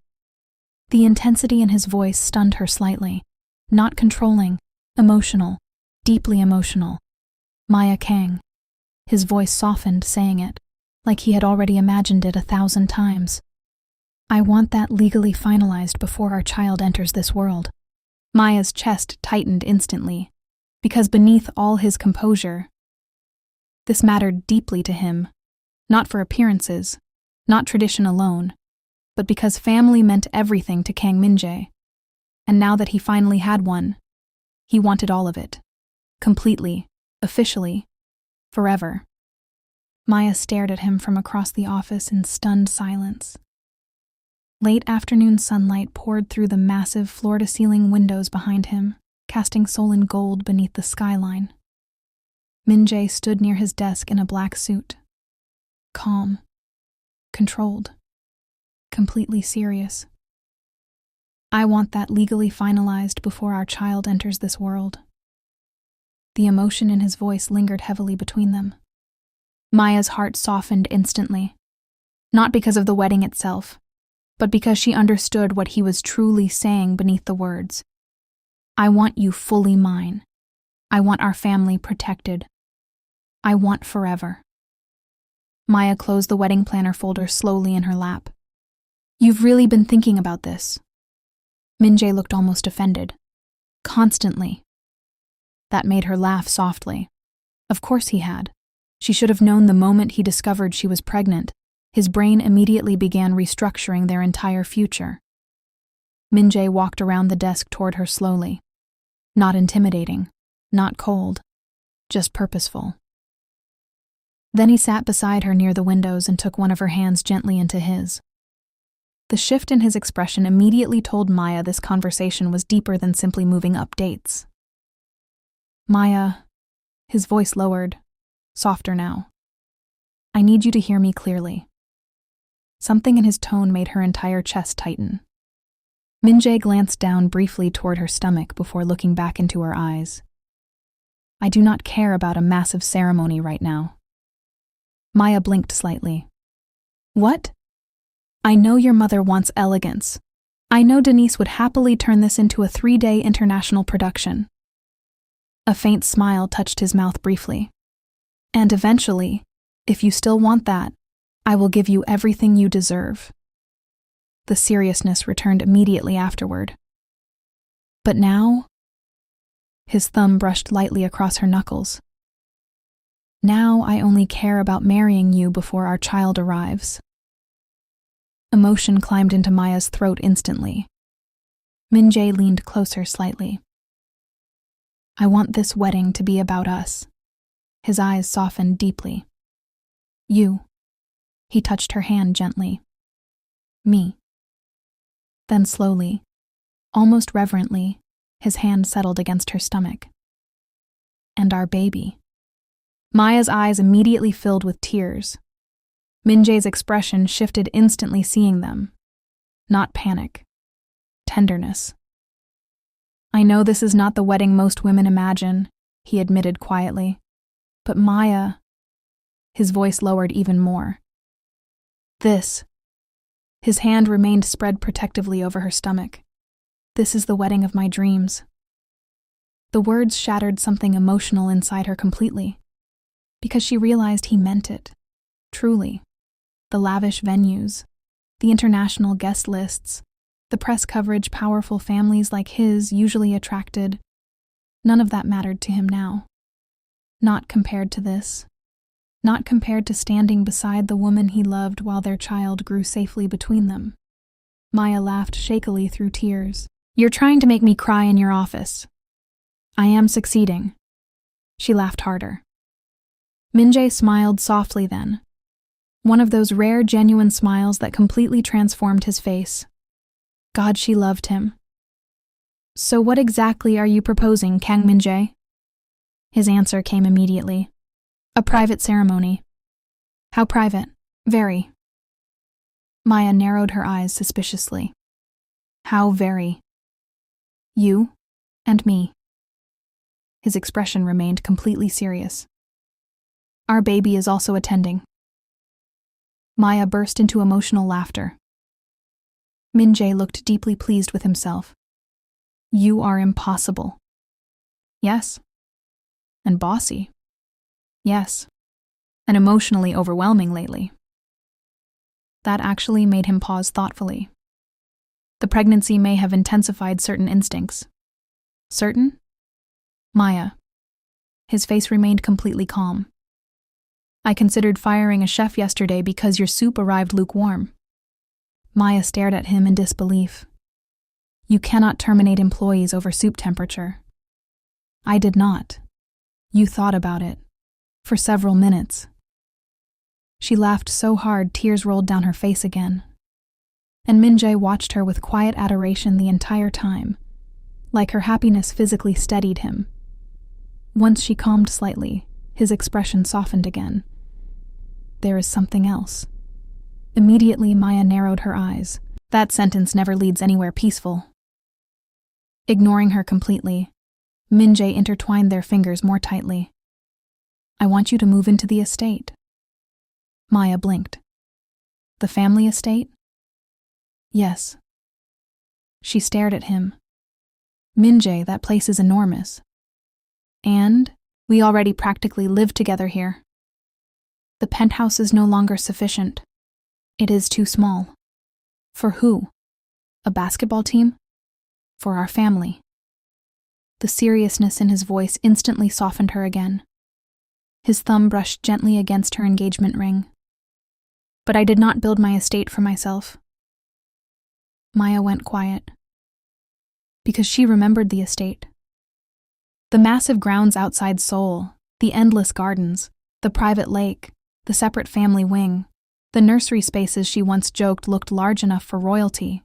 Speaker 1: The intensity in his voice stunned her slightly. Not controlling, emotional, deeply emotional. Maya Kang. His voice softened saying it, like he had already imagined it 1,000 times. "I want that legally finalized before our child enters this world." Maya's chest tightened instantly, because beneath all his composure, this mattered deeply to him, not for appearances, not tradition alone, but because family meant everything to Kang Min-Jae. And now that he finally had one, he wanted all of it. Completely, officially, forever. Maya stared at him from across the office in stunned silence. Late afternoon sunlight poured through the massive floor-to-ceiling windows behind him, casting Seoul in gold beneath the skyline. Min-Jae stood near his desk in a black suit. Calm. Controlled. Completely serious. "I want that legally finalized before our child enters this world." The emotion in his voice lingered heavily between them. Maya's heart softened instantly, not because of the wedding itself, but because she understood what he was truly saying beneath the words. "I want you fully mine. I want our family protected. I want forever." Maya closed the wedding planner folder slowly in her lap. You've really been thinking about this. Min-Jae looked almost offended. Constantly. That made her laugh softly. Of course he had. She should have known the moment he discovered she was pregnant. His brain immediately began restructuring their entire future. Min-Jae walked around the desk toward her slowly. Not intimidating, not cold, just purposeful. Then he sat beside her near the windows and took one of her hands gently into his. The shift in his expression immediately told Maya this conversation was deeper than simply moving up dates. Maya, his voice lowered, softer now. I need you to hear me clearly. Something in his tone made her entire chest tighten. Min-Jae glanced down briefly toward her stomach before looking back into her eyes. I do not care about a massive ceremony right now. Maya blinked slightly. What? I know your mother wants elegance. I know Denise would happily turn this into a 3-day international production. A faint smile touched his mouth briefly. And eventually, if you still want that, I will give you everything you deserve. The seriousness returned immediately afterward. But now? His thumb brushed lightly across her knuckles. Now I only care about marrying you before our child arrives. Emotion climbed into Maya's throat instantly. Min-Jae leaned closer slightly. I want this wedding to be about us. His eyes softened deeply. You. He touched her hand gently. Me. Then slowly, almost reverently, his hand settled against her stomach. And our baby. Maya's eyes immediately filled with tears. Min-Jae's expression shifted instantly seeing them. Not panic. Tenderness. I know this is not the wedding most women imagine, he admitted quietly. But Maya... His voice lowered even more. This. His hand remained spread protectively over her stomach. This is the wedding of my dreams. The words shattered something emotional inside her completely, because she realized he meant it, truly. The lavish venues, the international guest lists, the press coverage powerful families like his usually attracted, none of that mattered to him now. Not compared to this. Not compared to standing beside the woman he loved while their child grew safely between them. Maya laughed shakily through tears. You're trying to make me cry in your office. I am succeeding. She laughed harder. Min-Jae smiled softly then. One of those rare, genuine smiles that completely transformed his face. God, she loved him. So what exactly are you proposing, Kang Min-Jae? His answer came immediately. A private ceremony. How private? Very. Maya narrowed her eyes suspiciously. How very? You and me. His expression remained completely serious. Our baby is also attending. Maya burst into emotional laughter. Min-Jae looked deeply pleased with himself. You are impossible. Yes. And bossy. Yes. And emotionally overwhelming lately. That actually made him pause thoughtfully. The pregnancy may have intensified certain instincts. Certain? Maya. His face remained completely calm. I considered firing a chef yesterday because your soup arrived lukewarm. Maya stared at him in disbelief. You cannot terminate employees over soup temperature. I did not. You thought about it. For several minutes. She laughed so hard tears rolled down her face again. And Min-Jae watched her with quiet adoration the entire time, like her happiness physically steadied him. Once she calmed slightly, his expression softened again. There is something else. Immediately, Maya narrowed her eyes. That sentence never leads anywhere peaceful. Ignoring her completely, Min-Jae intertwined their fingers more tightly. I want you to move into the estate. Maya blinked. The family estate? Yes. She stared at him. Min-Jae, that place is enormous. And we already practically live together here. The penthouse is no longer sufficient. It is too small. For who? A basketball team? For our family. The seriousness in his voice instantly softened her again. His thumb brushed gently against her engagement ring. But I did not build my estate for myself. Maya went quiet. Because she remembered the estate. The massive grounds outside Seoul, the endless gardens, the private lake, the separate family wing, the nursery spaces she once joked looked large enough for royalty.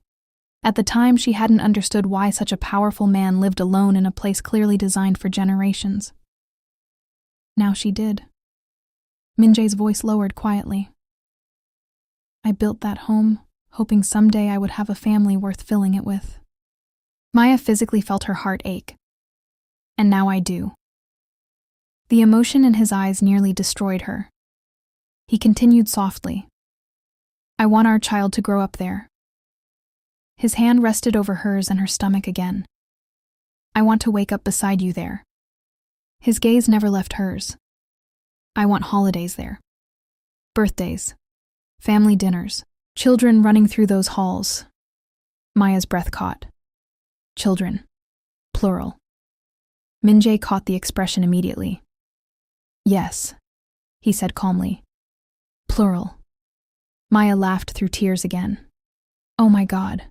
Speaker 1: At the time, she hadn't understood why such a powerful man lived alone in a place clearly designed for generations. Now she did. Min-Jae's voice lowered quietly. I built that home, hoping someday I would have a family worth filling it with. Maya physically felt her heart ache. And now I do. The emotion in his eyes nearly destroyed her. He continued softly. I want our child to grow up there. His hand rested over hers and her stomach again. I want to wake up beside you there. His gaze never left hers. I want holidays there. Birthdays. Family dinners. Children running through those halls. Maya's breath caught. Children. Plural. Min-Jae caught the expression immediately. Yes, he said calmly. Plural. Maya laughed through tears again. Oh my God.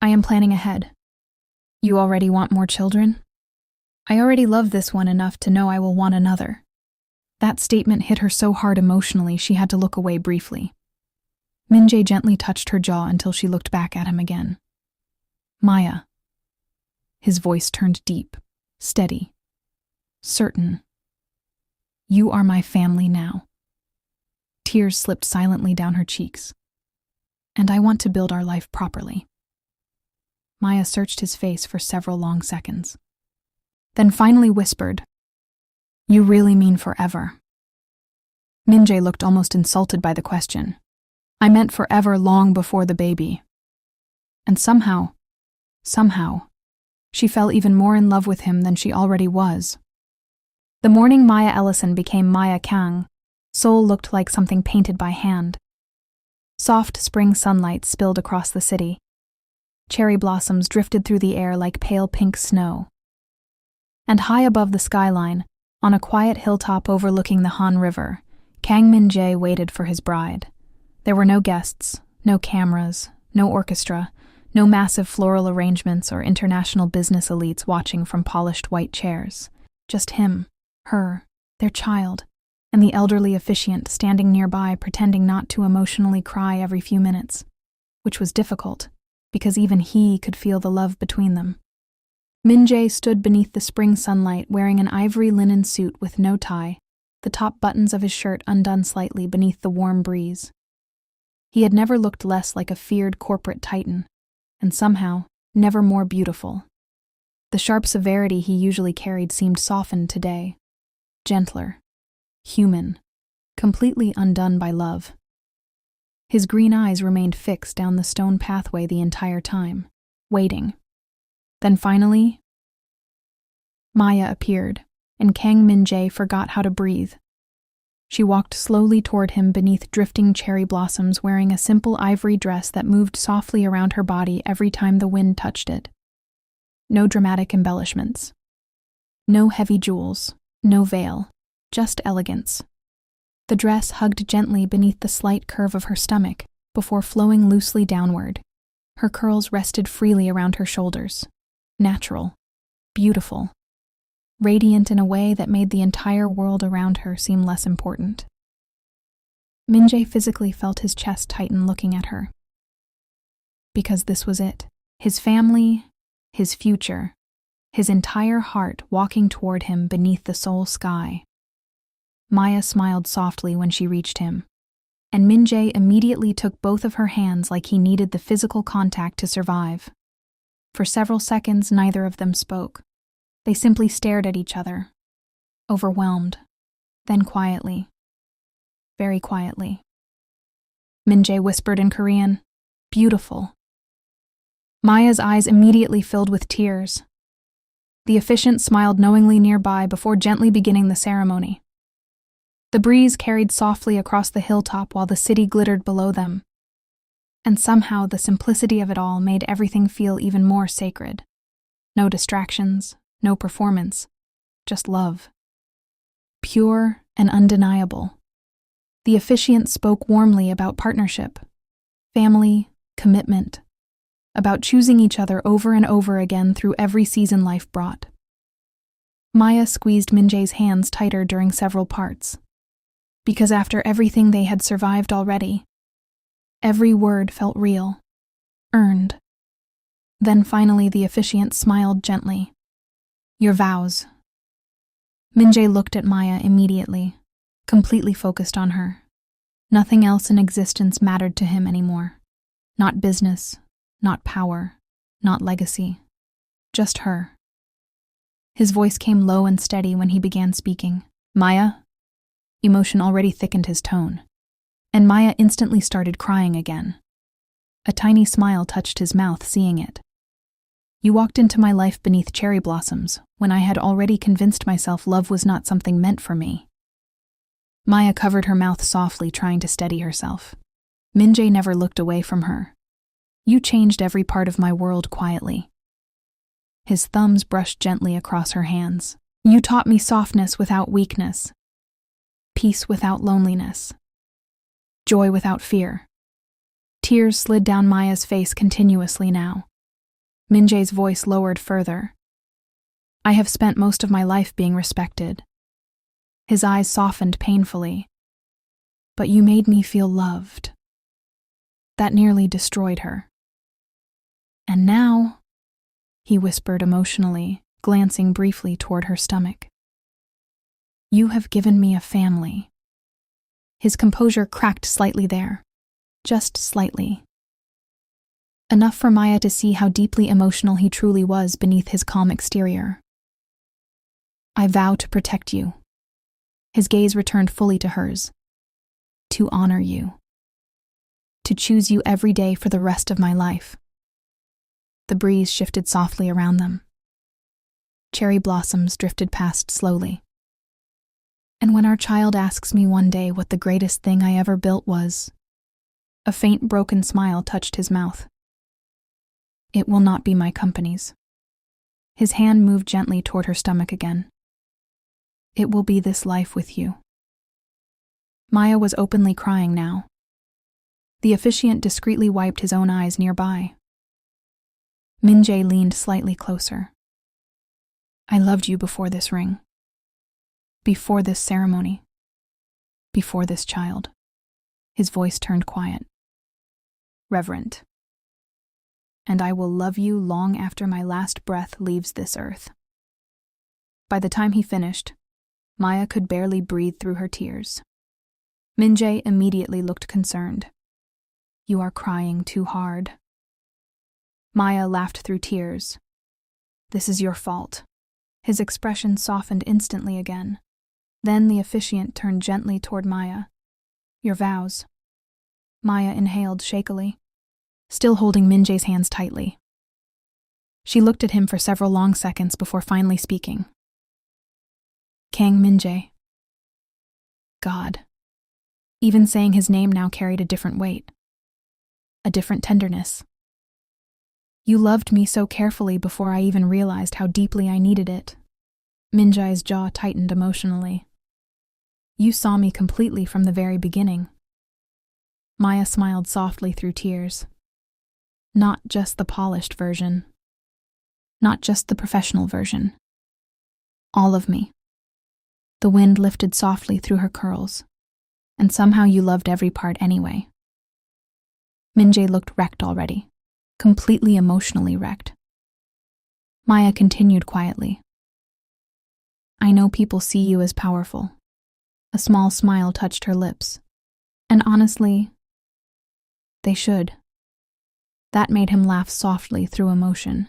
Speaker 1: I am planning ahead. You already want more children? I already love this one enough to know I will want another. That statement hit her so hard emotionally she had to look away briefly. Min-Jae gently touched her jaw until she looked back at him again. Maya. His voice turned deep, steady, certain. You are my family now. Tears slipped silently down her cheeks. And I want to build our life properly. Maya searched his face for several long seconds. Then finally whispered, You really mean forever? Min-Jae looked almost insulted by the question. I meant forever long before the baby. And somehow, she fell even more in love with him than she already was. The morning Maya Ellison became Maya Kang, Seoul looked like something painted by hand. Soft spring sunlight spilled across the city. Cherry blossoms drifted through the air like pale pink snow. And high above the skyline, on a quiet hilltop overlooking the Han River, Kang Min-Jae waited for his bride. There were no guests, no cameras, no orchestra, no massive floral arrangements or international business elites watching from polished white chairs. Just him, her, their child, and the elderly officiant standing nearby pretending not to emotionally cry every few minutes, which was difficult, because even he could feel the love between them. Min-Jae stood beneath the spring sunlight wearing an ivory linen suit with no tie, the top buttons of his shirt undone slightly beneath the warm breeze. He had never looked less like a feared corporate titan, and somehow, never more beautiful. The sharp severity he usually carried seemed softened today, gentler, human, completely undone by love. His green eyes remained fixed down the stone pathway the entire time, waiting. Then finally, Maya appeared, and Kang Min-Jae forgot how to breathe. She walked slowly toward him beneath drifting cherry blossoms wearing a simple ivory dress that moved softly around her body every time the wind touched it. No dramatic embellishments. No heavy jewels, no veil, just elegance. The dress hugged gently beneath the slight curve of her stomach before flowing loosely downward. Her curls rested freely around her shoulders. Natural, beautiful, radiant in a way that made the entire world around her seem less important. Min-Jae physically felt his chest tighten looking at her. Because this was it. His family, his future, his entire heart walking toward him beneath the Seoul sky. Maya smiled softly when she reached him, and Min-Jae immediately took both of her hands like he needed the physical contact to survive. For several seconds, neither of them spoke. They simply stared at each other, overwhelmed. Then quietly, very quietly, Min-Jae whispered in Korean, "Beautiful." Maya's eyes immediately filled with tears. The officiant smiled knowingly nearby before gently beginning the ceremony. The breeze carried softly across the hilltop while the city glittered below them. And somehow the simplicity of it all made everything feel even more sacred. No distractions, no performance, just love. Pure and undeniable. The officiant spoke warmly about partnership, family, commitment, about choosing each other over and over again through every season life brought. Maya squeezed Min-Jae's hands tighter during several parts, because after everything they had survived already, every word felt real, earned. Then finally the officiant smiled gently. Your vows. Min-Jae looked at Maya immediately, completely focused on her. Nothing else in existence mattered to him anymore. Not business, not power, not legacy. Just her. His voice came low and steady when he began speaking. Maya? Emotion already thickened his tone, and Maya instantly started crying again. A tiny smile touched his mouth seeing it. You walked into my life beneath cherry blossoms, when I had already convinced myself love was not something meant for me. Maya covered her mouth softly, trying to steady herself. Min-Jae never looked away from her. You changed every part of my world quietly. His thumbs brushed gently across her hands. You taught me softness without weakness, peace without loneliness, joy without fear. Tears slid down Maya's face continuously now. Min-Jae's voice lowered further. I have spent most of my life being respected. His eyes softened painfully. But you made me feel loved. That nearly destroyed her. And now, he whispered emotionally, glancing briefly toward her stomach. You have given me a family. His composure cracked slightly there, just slightly. Enough for Maya to see how deeply emotional he truly was beneath his calm exterior. I vow to protect you. His gaze returned fully to hers. To honor you. To choose you every day for the rest of my life. The breeze shifted softly around them. Cherry blossoms drifted past slowly. And when our child asks me one day what the greatest thing I ever built was, a faint broken smile touched his mouth. It will not be my company's. His hand moved gently toward her stomach again. It will be this life with you. Maya was openly crying now. The officiant discreetly wiped his own eyes nearby. Min-Jae leaned slightly closer. I loved you before this ring. Before this ceremony. Before this child. His voice turned quiet. Reverent. And I will love you long after my last breath leaves this earth. By the time he finished, Maya could barely breathe through her tears. Min-Jae immediately looked concerned. You are crying too hard. Maya laughed through tears. This is your fault. His expression softened instantly again. Then the officiant turned gently toward Maya. Your vows. Maya inhaled shakily, still holding Min-Jae's hands tightly. She looked at him for several long seconds before finally speaking. Kang Min-Jae. God. Even saying his name now carried a different weight. A different tenderness. You loved me so carefully before I even realized how deeply I needed it. Min-Jae's jaw tightened emotionally. You saw me completely from the very beginning. Maya smiled softly through tears. Not just the polished version. Not just the professional version. All of me. The wind lifted softly through her curls, and somehow you loved every part anyway. Min-Jae looked wrecked already, completely emotionally wrecked. Maya continued quietly. I know people see you as powerful. A small smile touched her lips. And honestly, they should. That made him laugh softly through emotion.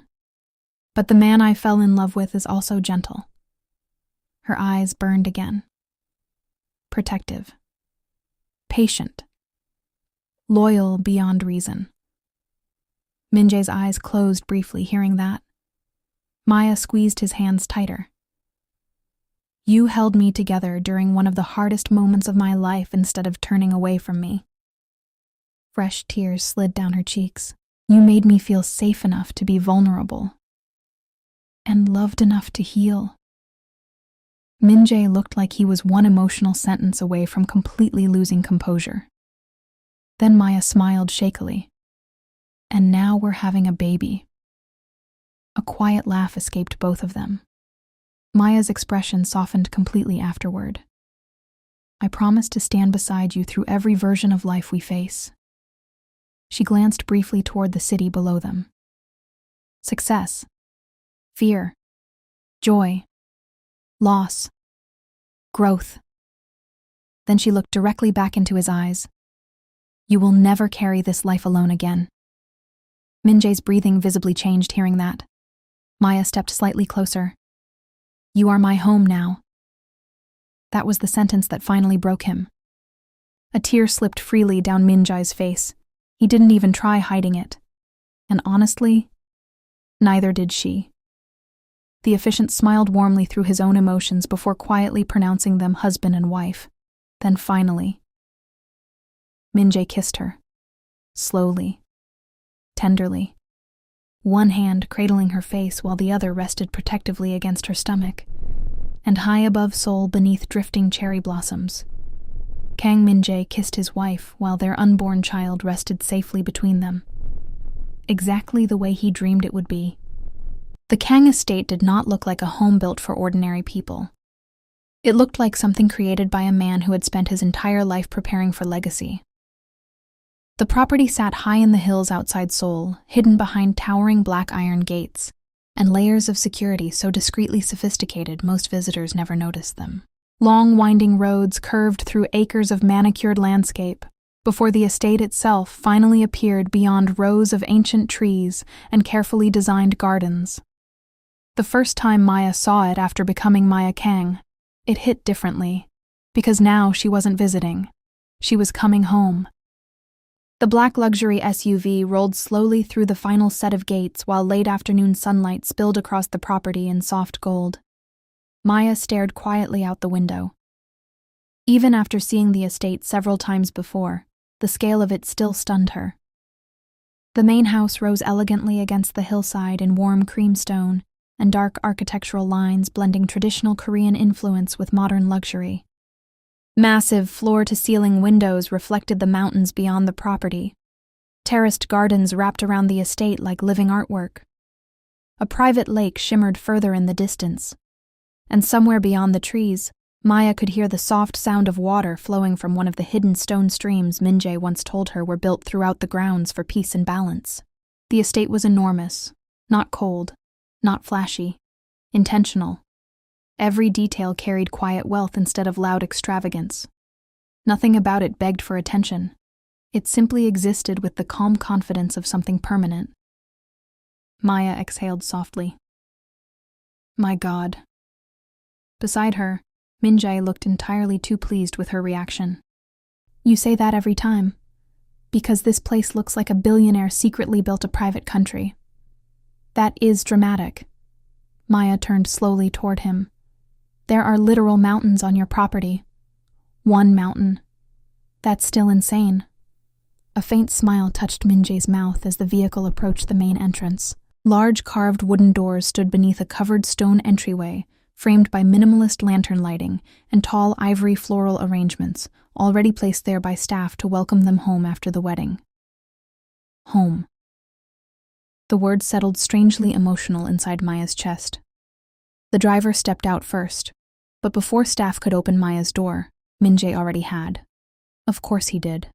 Speaker 1: But the man I fell in love with is also gentle. Her eyes burned again. Protective. Patient. Loyal beyond reason. Min-Jae's eyes closed briefly hearing that. Maya squeezed his hands tighter. You held me together during one of the hardest moments of my life instead of turning away from me. Fresh tears slid down her cheeks. You made me feel safe enough to be vulnerable. And loved enough to heal. Min-Jae looked like he was one emotional sentence away from completely losing composure. Then Maya smiled shakily. And now we're having a baby. A quiet laugh escaped both of them. Maya's expression softened completely afterward. I promise to stand beside you through every version of life we face. She glanced briefly toward the city below them. Success, fear, joy, loss, growth. Then she looked directly back into his eyes. You will never carry this life alone again. Min-Jae's breathing visibly changed hearing that. Maya stepped slightly closer. You are my home now. That was the sentence that finally broke him. A tear slipped freely down Min-Jae's face. He didn't even try hiding it. And honestly, neither did she. The officiant smiled warmly through his own emotions before quietly pronouncing them husband and wife. Then finally, Min-Jae kissed her. Slowly, tenderly. One hand cradling her face while the other rested protectively against her stomach. And high above Seoul beneath drifting cherry blossoms, Kang Min-Jae kissed his wife while their unborn child rested safely between them. Exactly the way he dreamed it would be. The Kang estate did not look like a home built for ordinary people. It looked like something created by a man who had spent his entire life preparing for legacy. The property sat high in the hills outside Seoul, hidden behind towering black iron gates, and layers of security so discreetly sophisticated most visitors never noticed them. Long winding roads curved through acres of manicured landscape, before the estate itself finally appeared beyond rows of ancient trees and carefully designed gardens. The first time Maya saw it after becoming Maya Kang, it hit differently, because now she wasn't visiting. She was coming home. The black luxury SUV rolled slowly through the final set of gates while late afternoon sunlight spilled across the property in soft gold. Maya stared quietly out the window. Even after seeing the estate several times before, the scale of it still stunned her. The main house rose elegantly against the hillside in warm creamstone and dark architectural lines blending traditional Korean influence with modern luxury. Massive floor-to-ceiling windows reflected the mountains beyond the property. Terraced gardens wrapped around the estate like living artwork. A private lake shimmered further in the distance. And somewhere beyond the trees, Maya could hear the soft sound of water flowing from one of the hidden stone streams Min-Jae once told her were built throughout the grounds for peace and balance. The estate was enormous, not cold, not flashy, intentional. Every detail carried quiet wealth instead of loud extravagance. Nothing about it begged for attention. It simply existed with the calm confidence of something permanent. Maya exhaled softly. My God. Beside her, Min-Jae looked entirely too pleased with her reaction. You say that every time. Because this place looks like a billionaire secretly built a private country. That is dramatic. Maya turned slowly toward him. There are literal mountains on your property. One mountain. That's still insane. A faint smile touched Min-Jae's mouth as the vehicle approached the main entrance. Large carved wooden doors stood beneath a covered stone entryway, framed by minimalist lantern lighting and tall ivory floral arrangements, already placed there by staff to welcome them home after the wedding. Home. The word settled strangely emotional inside Maya's chest. The driver stepped out first, but before staff could open Maya's door, Min-Jae already had. Of course he did.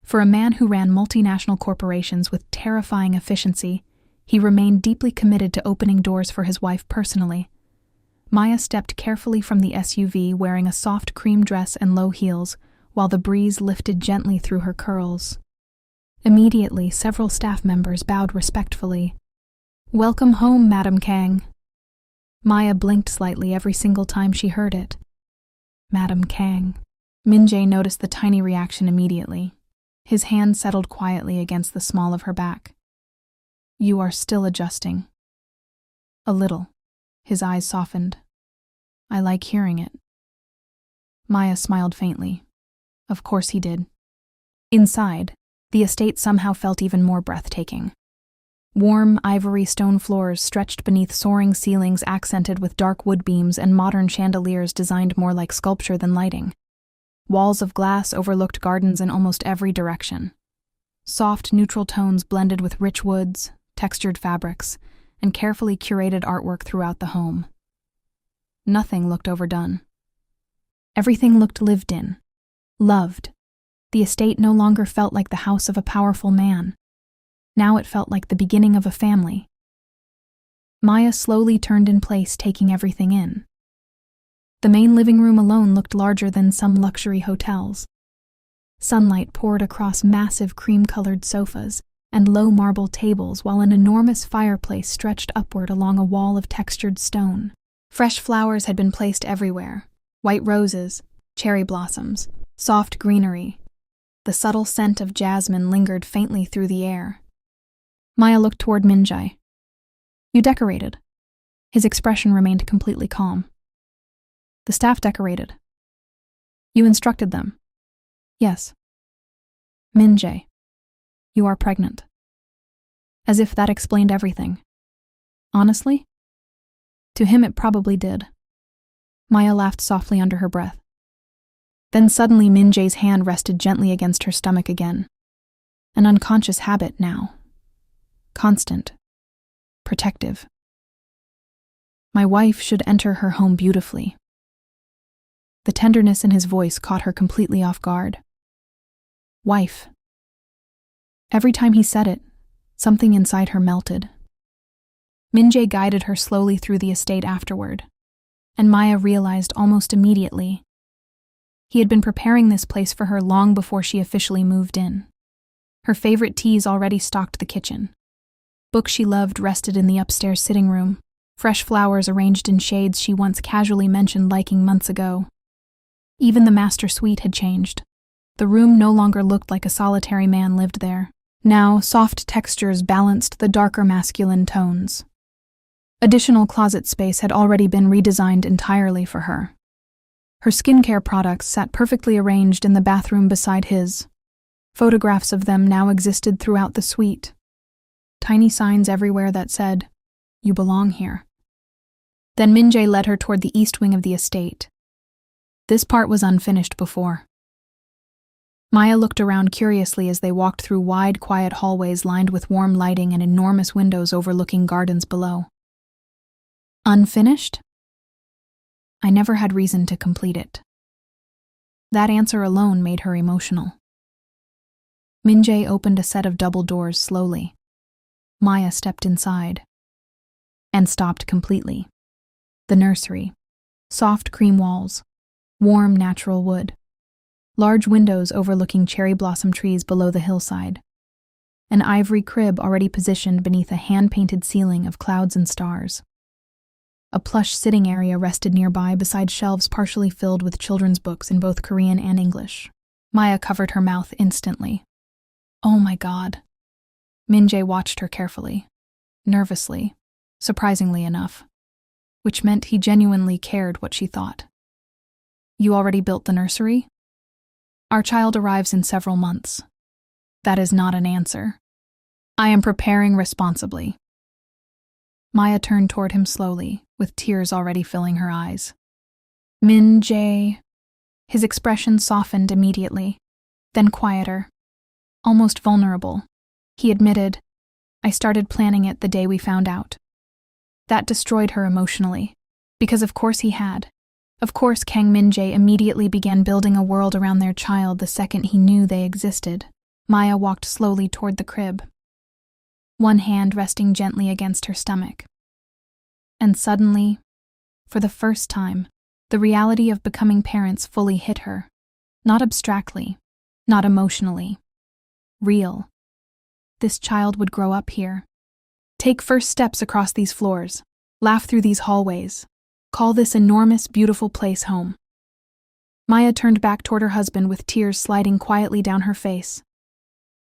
Speaker 1: For a man who ran multinational corporations with terrifying efficiency, he remained deeply committed to opening doors for his wife personally. Maya stepped carefully from the SUV wearing a soft cream dress and low heels, while the breeze lifted gently through her curls. Immediately, several staff members bowed respectfully. Welcome home, Madam Kang. Maya blinked slightly every single time she heard it. Madam Kang. Min-Jae noticed the tiny reaction immediately. His hand settled quietly against the small of her back. You are still adjusting. A little. His eyes softened. I like hearing it. Maya smiled faintly. Of course he did. Inside, the estate somehow felt even more breathtaking. Warm, ivory stone floors stretched beneath soaring ceilings accented with dark wood beams and modern chandeliers designed more like sculpture than lighting. Walls of glass overlooked gardens in almost every direction. Soft, neutral tones blended with rich woods, textured fabrics, and carefully curated artwork throughout the home. Nothing looked overdone. Everything looked lived in, loved. The estate no longer felt like the house of a powerful man. Now it felt like the beginning of a family. Maya slowly turned in place, taking everything in. The main living room alone looked larger than some luxury hotels. Sunlight poured across massive cream-colored sofas and low marble tables, while an enormous fireplace stretched upward along a wall of textured stone. Fresh flowers had been placed everywhere: white roses, cherry blossoms, soft greenery. The subtle scent of jasmine lingered faintly through the air. Maya looked toward Min-Jae. "You decorated." His expression remained completely calm. "The staff decorated." "You instructed them." "Yes." "Min-Jae, you are pregnant." As if that explained everything. Honestly? To him it probably did. Maya laughed softly under her breath. Then suddenly Min-Jae's hand rested gently against her stomach again. An unconscious habit now. Constant. Protective. "My wife should enter her home beautifully." The tenderness in his voice caught her completely off guard. Wife. Every time he said it, something inside her melted. Min-Jae guided her slowly through the estate afterward, and Maya realized almost immediately he had been preparing this place for her long before she officially moved in. Her favorite teas already stocked the kitchen. Books she loved rested in the upstairs sitting room, fresh flowers arranged in shades she once casually mentioned liking months ago. Even the master suite had changed. The room no longer looked like a solitary man lived there. Now, soft textures balanced the darker masculine tones. Additional closet space had already been redesigned entirely for her. Her skincare products sat perfectly arranged in the bathroom beside his. Photographs of them now existed throughout the suite. Tiny signs everywhere that said, "You belong here." Then Min-Jae led her toward the east wing of the estate. This part was unfinished before. Maya looked around curiously as they walked through wide, quiet hallways lined with warm lighting and enormous windows overlooking gardens below. Unfinished? I never had reason to complete it. That answer alone made her emotional. Min-Jae opened a set of double doors slowly. Maya stepped inside and stopped completely. The nursery. Soft cream walls. Warm natural wood. Large windows overlooking cherry blossom trees below the hillside. An ivory crib already positioned beneath a hand-painted ceiling of clouds and stars. A plush sitting area rested nearby beside shelves partially filled with children's books in both Korean and English. Maya covered her mouth instantly. Oh my God. Min-Jae watched her carefully, nervously, surprisingly enough, which meant he genuinely cared what she thought. You already built the nursery? Our child arrives in several months. That is not an answer. I am preparing responsibly. Maya turned toward him slowly, with tears already filling her eyes. Min-Jae. His expression softened immediately, then quieter, almost vulnerable. He admitted, I started planning it the day we found out. That destroyed her emotionally, because of course he had. Of course Kang Min-Jae immediately began building a world around their child the second he knew they existed. Maya walked slowly toward the crib, one hand resting gently against her stomach. And suddenly, for the first time, the reality of becoming parents fully hit her. Not abstractly, not emotionally. Real. This child would grow up here. Take first steps across these floors. Laugh through these hallways. Call this enormous, beautiful place home. Maya turned back toward her husband with tears sliding quietly down her face.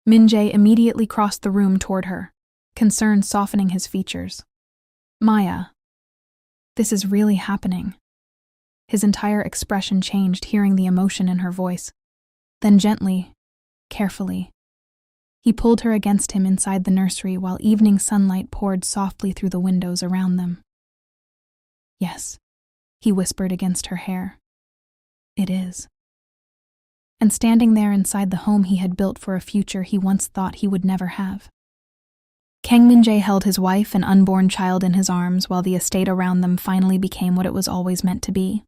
Speaker 1: Min-Jae immediately crossed the room toward her, concern softening his features. Maya. This is really happening. His entire expression changed, hearing the emotion in her voice. Then gently, carefully. He pulled her against him inside the nursery while evening sunlight poured softly through the windows around them. "Yes," he whispered against her hair. "It is." And standing there inside the home he had built for a future he once thought he would never have. Kang Min-Jae held his wife and unborn child in his arms while the estate around them finally became what it was always meant to be: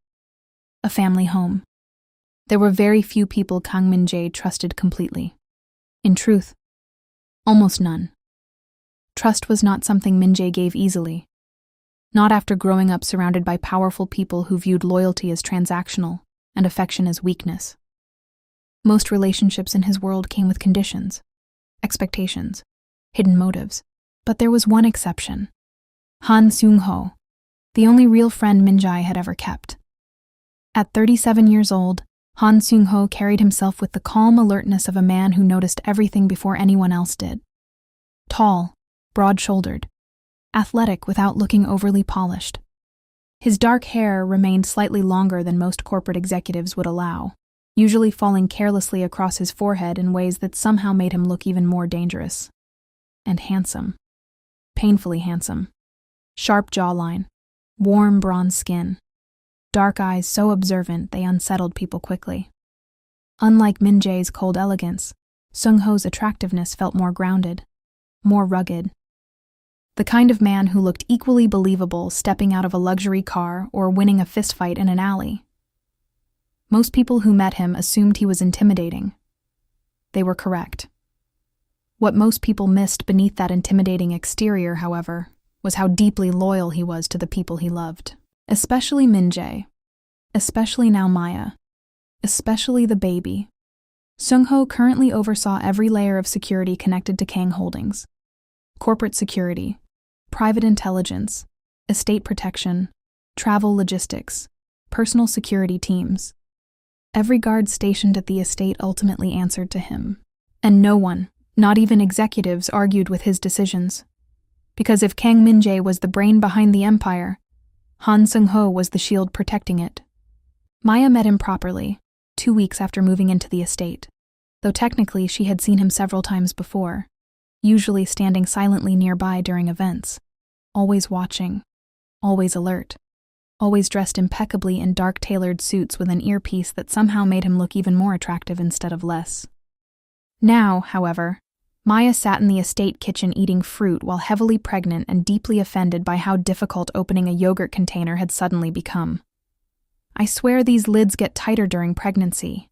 Speaker 1: a family home. There were very few people Kang Min-Jae trusted completely. In truth, almost none. Trust was not something Min-Jae gave easily. Not after growing up surrounded by powerful people who viewed loyalty as transactional and affection as weakness. Most relationships in his world came with conditions, expectations, hidden motives. But there was one exception: Han Seung-ho, the only real friend Min-Jae had ever kept. At 37 years old, Han Seung-ho carried himself with the calm alertness of a man who noticed everything before anyone else did. Tall, broad-shouldered, athletic without looking overly polished. His dark hair remained slightly longer than most corporate executives would allow, usually falling carelessly across his forehead in ways that somehow made him look even more dangerous. And handsome. Painfully handsome. Sharp jawline, warm bronze skin, dark eyes so observant they unsettled people quickly. Unlike Min-Jae's cold elegance, Seung-ho's attractiveness felt more grounded, more rugged. The kind of man who looked equally believable stepping out of a luxury car or winning a fistfight in an alley. Most people who met him assumed he was intimidating. They were correct. What most people missed beneath that intimidating exterior, however, was how deeply loyal he was to the people he loved. Especially Min-Jae. Especially now Maya. Especially the baby. Seung-ho currently oversaw every layer of security connected to Kang Holdings. Corporate security, private intelligence, estate protection, travel logistics, personal security teams. Every guard stationed at the estate ultimately answered to him. And no one, not even executives, argued with his decisions. Because if Kang Min-Jae was the brain behind the empire, Han Seung-ho was the shield protecting it. Maya met him properly, 2 weeks after moving into the estate, though technically she had seen him several times before, usually standing silently nearby during events, always watching, always alert, always dressed impeccably in dark tailored suits with an earpiece that somehow made him look even more attractive instead of less. Now, however, Maya sat in the estate kitchen eating fruit while heavily pregnant and deeply offended by how difficult opening a yogurt container had suddenly become. "I swear these lids get tighter during pregnancy.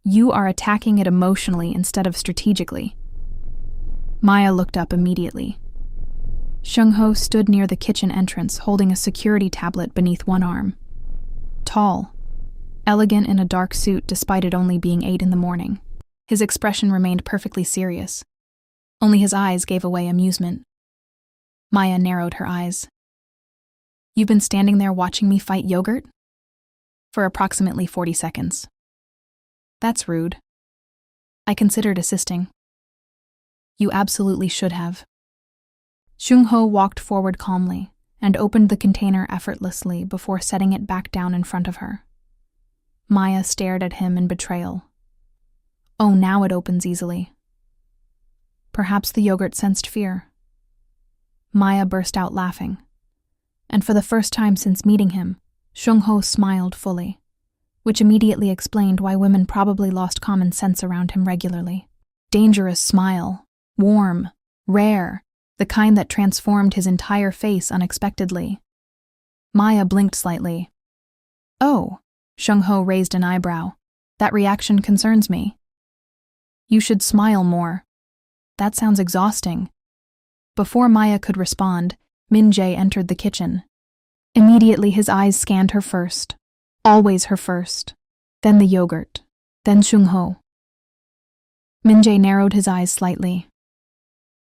Speaker 1: You are attacking it emotionally instead of strategically." Maya looked up immediately. Seung-ho stood near the kitchen entrance holding a security tablet beneath one arm. Tall, elegant in a dark suit despite it only being 8 in the morning. His expression remained perfectly serious. Only his eyes gave away amusement. Maya narrowed her eyes. "You've been standing there watching me fight yogurt?" "For approximately 40 seconds. "That's rude." "I considered assisting." "You absolutely should have." Seung-ho walked forward calmly and opened the container effortlessly before setting it back down in front of her. Maya stared at him in betrayal. Oh, now it opens easily. Perhaps the yogurt sensed fear. Maya burst out laughing. And for the first time since meeting him, Seung-ho smiled fully, which immediately explained why women probably lost common sense around him regularly. Dangerous smile, warm, rare, the kind that transformed his entire face unexpectedly. Maya blinked slightly. "Oh," Seung-ho raised an eyebrow. "That reaction concerns me." "You should smile more. That sounds exhausting." Before Maya could respond, Min-Jae entered the kitchen. Immediately his eyes scanned her first. Always her first. Then the yogurt. Then Seung-ho. Min-Jae narrowed his eyes slightly.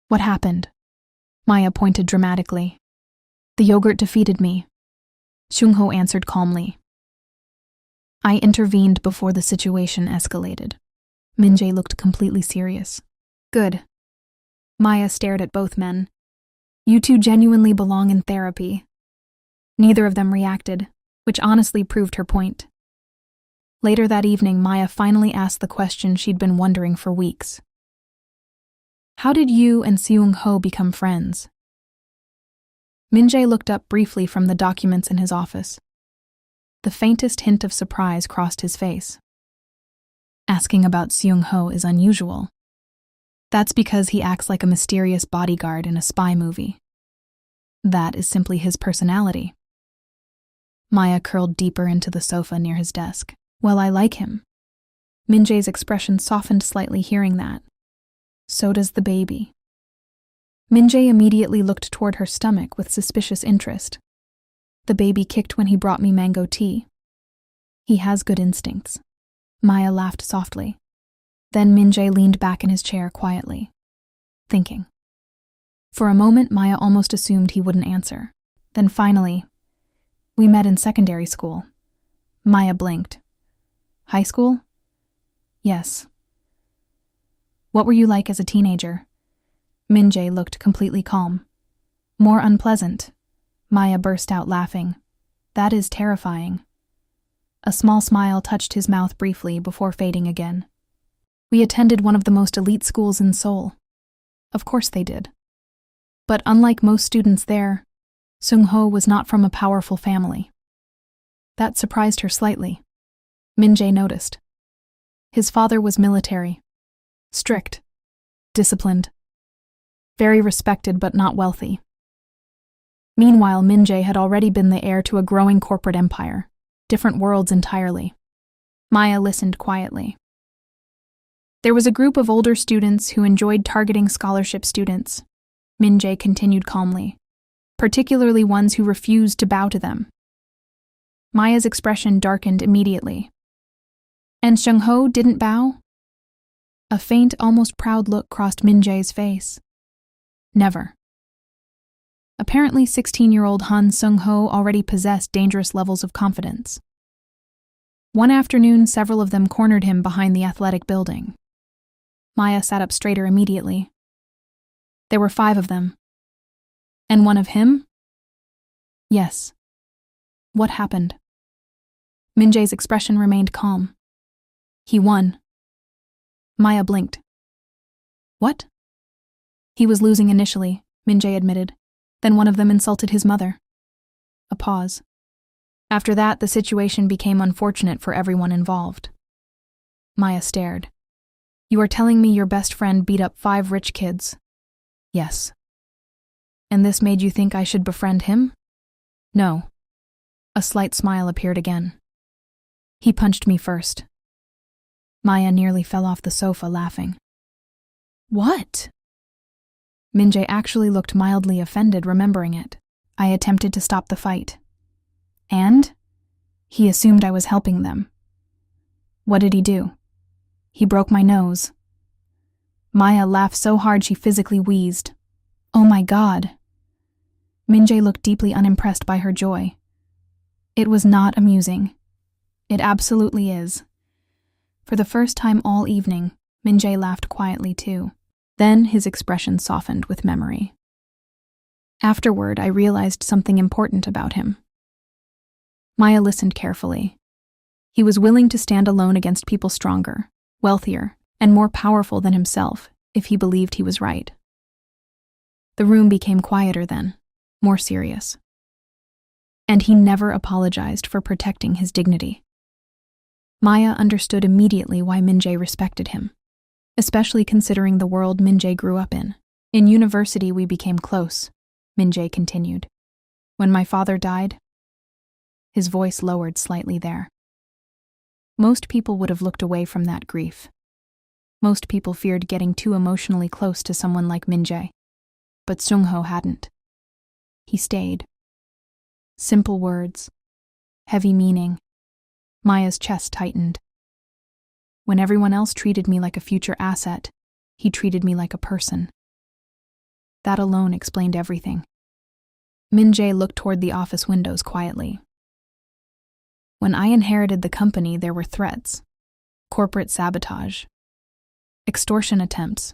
Speaker 1: "What happened?" Maya pointed dramatically. "The yogurt defeated me." Seung-ho answered calmly. "I intervened before the situation escalated." Min-Jae looked completely serious. "Good." Maya stared at both men. "You two genuinely belong in therapy." Neither of them reacted, which honestly proved her point. Later that evening, Maya finally asked the question she'd been wondering for weeks. How did you and Seung-ho become friends? Min-Jae looked up briefly from the documents in his office. The faintest hint of surprise crossed his face. Asking about Seung-ho is unusual. That's because he acts like a mysterious bodyguard in a spy movie. That is simply his personality. Maya curled deeper into the sofa near his desk. Well, I like him. Min-Jae's expression softened slightly hearing that. So does the baby. Min-Jae immediately looked toward her stomach with suspicious interest. The baby kicked when he brought me mango tea. He has good instincts. Maya laughed softly. Then Min-Jae leaned back in his chair quietly, thinking. For a moment, Maya almost assumed he wouldn't answer. Then finally, we met in secondary school. Maya blinked. High school? Yes. What were you like as a teenager? Min-Jae looked completely calm. More unpleasant. Maya burst out laughing. That is terrifying. A small smile touched his mouth briefly before fading again. We attended one of the most elite schools in Seoul. Of course they did. But unlike most students there, Seung-ho was not from a powerful family. That surprised her slightly. Min-Jae noticed. His father was military. Strict. Disciplined. Very respected but not wealthy. Meanwhile, Min-Jae had already been the heir to a growing corporate empire. Different worlds entirely. Maya listened quietly. There was a group of older students who enjoyed targeting scholarship students. Min-Jae continued calmly, particularly ones who refused to bow to them. Maya's expression darkened immediately. And Seung-ho didn't bow? A faint, almost proud look crossed Min-Jae's face. Never. Apparently 16-year-old Han Seung-ho already possessed dangerous levels of confidence. One afternoon, several of them cornered him behind the athletic building. Maya sat up straighter immediately. There were 5 of them. And one of him? Yes. What happened? Min-Jae's expression remained calm. He won. Maya blinked. What? He was losing initially, Min-Jae admitted. Then one of them insulted his mother. A pause. After that, the situation became unfortunate for everyone involved. Maya stared. You are telling me your best friend beat up 5 rich kids? Yes. And this made you think I should befriend him? No. A slight smile appeared again. He punched me first. Maya nearly fell off the sofa laughing. What? Min-Jae actually looked mildly offended remembering it. I attempted to stop the fight. And? He assumed I was helping them. What did he do? He broke my nose. Maya laughed so hard she physically wheezed. Oh my God. Min-Jae looked deeply unimpressed by her joy. It was not amusing. It absolutely is. For the first time all evening, Min-Jae laughed quietly too. Then his expression softened with memory. Afterward, I realized something important about him. Maya listened carefully. He was willing to stand alone against people stronger, wealthier, and more powerful than himself if he believed he was right. The room became quieter then, more serious. And he never apologized for protecting his dignity. Maya understood immediately why Min-Jae respected him, especially considering the world Min-Jae grew up in. In university, we became close, Min-Jae continued. When my father died, his voice lowered slightly there. Most people would have looked away from that grief. Most people feared getting too emotionally close to someone like Min-Jae. But Seung-ho hadn't. He stayed. Simple words. Heavy meaning. Maya's chest tightened. When everyone else treated me like a future asset, he treated me like a person. That alone explained everything. Min-Jae looked toward the office windows quietly. When I inherited the company, there were threats, corporate sabotage, extortion attempts,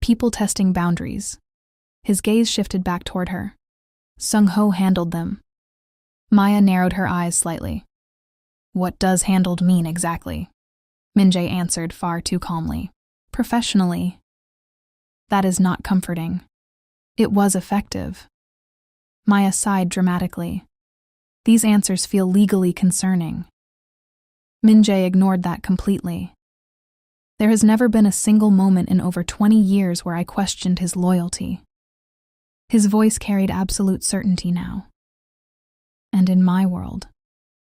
Speaker 1: people testing boundaries. His gaze shifted back toward her. Seung-ho handled them. Maya narrowed her eyes slightly. What does handled mean exactly? Min-Jae answered far too calmly. Professionally. That is not comforting. It was effective. Maya sighed dramatically. These answers feel legally concerning. Min-Jae ignored that completely. There has never been a single moment in over 20 years where I questioned his loyalty. His voice carried absolute certainty now. And in my world,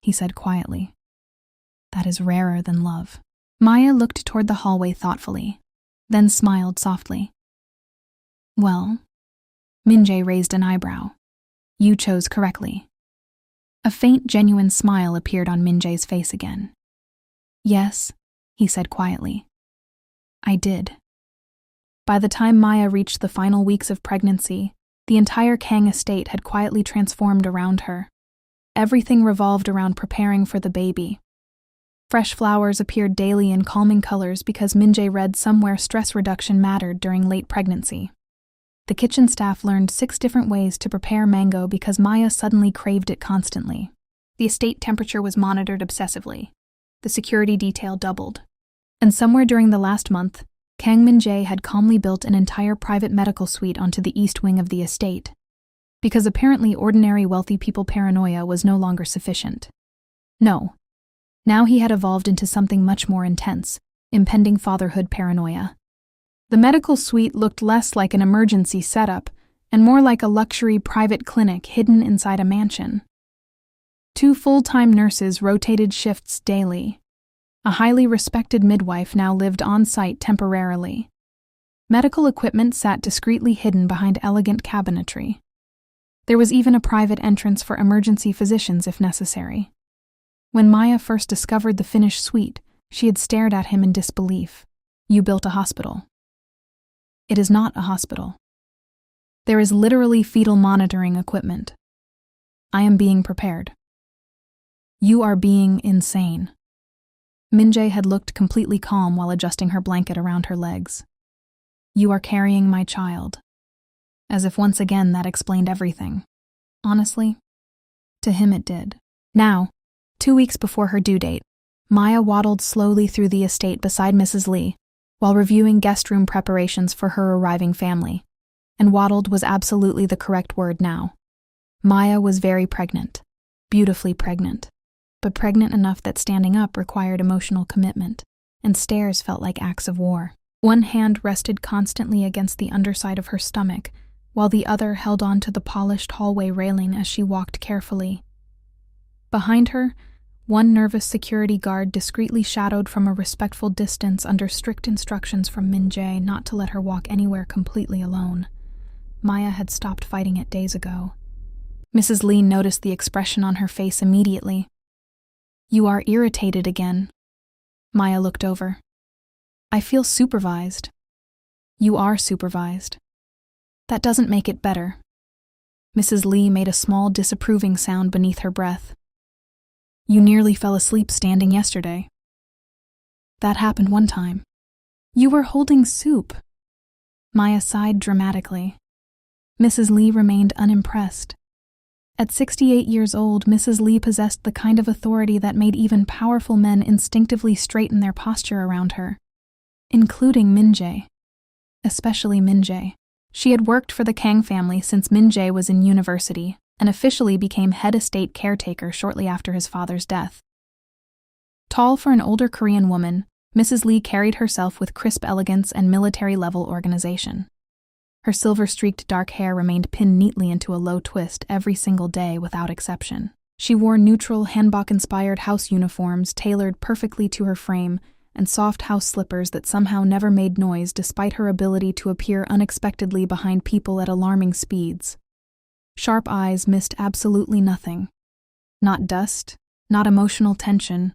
Speaker 1: he said quietly, that is rarer than love. Maya looked toward the hallway thoughtfully, then smiled softly. Well, Min-Jae raised an eyebrow. You chose correctly. A faint, genuine smile appeared on Min-Jae's face again. Yes, he said quietly. I did. By the time Maya reached the final weeks of pregnancy, the entire Kang estate had quietly transformed around her. Everything revolved around preparing for the baby. Fresh flowers appeared daily in calming colors because Min-Jae read somewhere stress reduction mattered during late pregnancy. The kitchen staff learned 6 different ways to prepare mango because Maya suddenly craved it constantly. The estate temperature was monitored obsessively. The security detail doubled. And somewhere during the last month, Kang Min-Jae had calmly built an entire private medical suite onto the east wing of the estate, because apparently ordinary wealthy people paranoia was no longer sufficient. No. Now he had evolved into something much more intense, impending fatherhood paranoia. The medical suite looked less like an emergency setup and more like a luxury private clinic hidden inside a mansion. 2 full-time nurses rotated shifts daily. A highly respected midwife now lived on-site temporarily. Medical equipment sat discreetly hidden behind elegant cabinetry. There was even a private entrance for emergency physicians if necessary. When Maya first discovered the finished suite, she had stared at him in disbelief. You built a hospital. It is not a hospital. There is literally fetal monitoring equipment. I am being prepared. You are being insane. Min-Jae had looked completely calm while adjusting her blanket around her legs. You are carrying my child. As if once again that explained everything. Honestly, to him it did. Now, 2 weeks before her due date, Maya waddled slowly through the estate beside Mrs. Lee, while reviewing guest room preparations for her arriving family. And waddled was absolutely the correct word now. Maya was very pregnant, beautifully pregnant, but pregnant enough that standing up required emotional commitment, and stairs felt like acts of war. One hand rested constantly against the underside of her stomach, while the other held on to the polished hallway railing as she walked carefully. Behind her, one nervous security guard discreetly shadowed from a respectful distance under strict instructions from Min-Jae not to let her walk anywhere completely alone. Maya had stopped fighting it days ago. Mrs. Lee noticed the expression on her face immediately. You are irritated again. Maya looked over. I feel supervised. You are supervised. That doesn't make it better. Mrs. Lee made a small disapproving sound beneath her breath. You nearly fell asleep standing yesterday. That happened one time. You were holding soup. Maya sighed dramatically. Mrs. Lee remained unimpressed. At 68 years old, Mrs. Lee possessed the kind of authority that made even powerful men instinctively straighten their posture around her, including Min-Jae. Especially Min-Jae. She had worked for the Kang family since Min-Jae was in university and officially became head estate caretaker shortly after his father's death. Tall for an older Korean woman, Mrs. Lee carried herself with crisp elegance and military-level organization. Her silver-streaked dark hair remained pinned neatly into a low twist every single day without exception. She wore neutral, hanbok-inspired house uniforms tailored perfectly to her frame and soft house slippers that somehow never made noise despite her ability to appear unexpectedly behind people at alarming speeds. Sharp eyes missed absolutely nothing. Not dust, not emotional tension,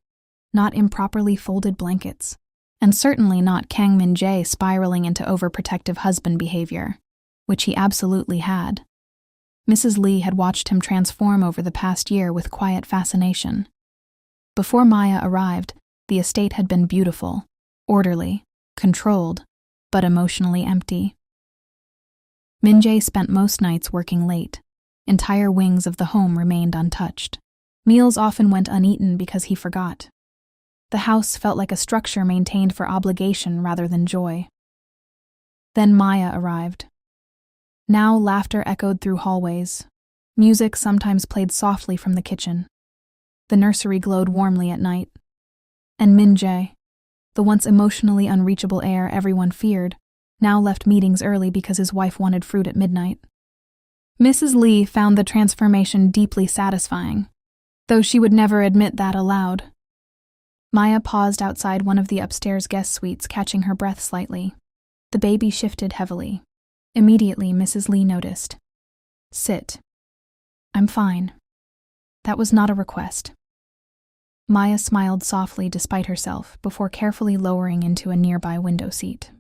Speaker 1: not improperly folded blankets, and certainly not Kang Min-Jae spiraling into overprotective husband behavior, which he absolutely had. Mrs. Lee had watched him transform over the past year with quiet fascination. Before Maya arrived, the estate had been beautiful, orderly, controlled, but emotionally empty. Min-Jae spent most nights working late. Entire wings of the home remained untouched. Meals often went uneaten because he forgot. The house felt like a structure maintained for obligation rather than joy. Then Maya arrived. Now laughter echoed through hallways. Music sometimes played softly from the kitchen. The nursery glowed warmly at night. And Min-Jae, the once emotionally unreachable heir everyone feared, now left meetings early because his wife wanted fruit at midnight. Mrs. Lee found the transformation deeply satisfying, though she would never admit that aloud. Maya paused outside one of the upstairs guest suites, catching her breath slightly. The baby shifted heavily. Immediately, Mrs. Lee noticed. "Sit. I'm fine. That was not a request." Maya smiled softly despite herself before carefully lowering into a nearby window seat.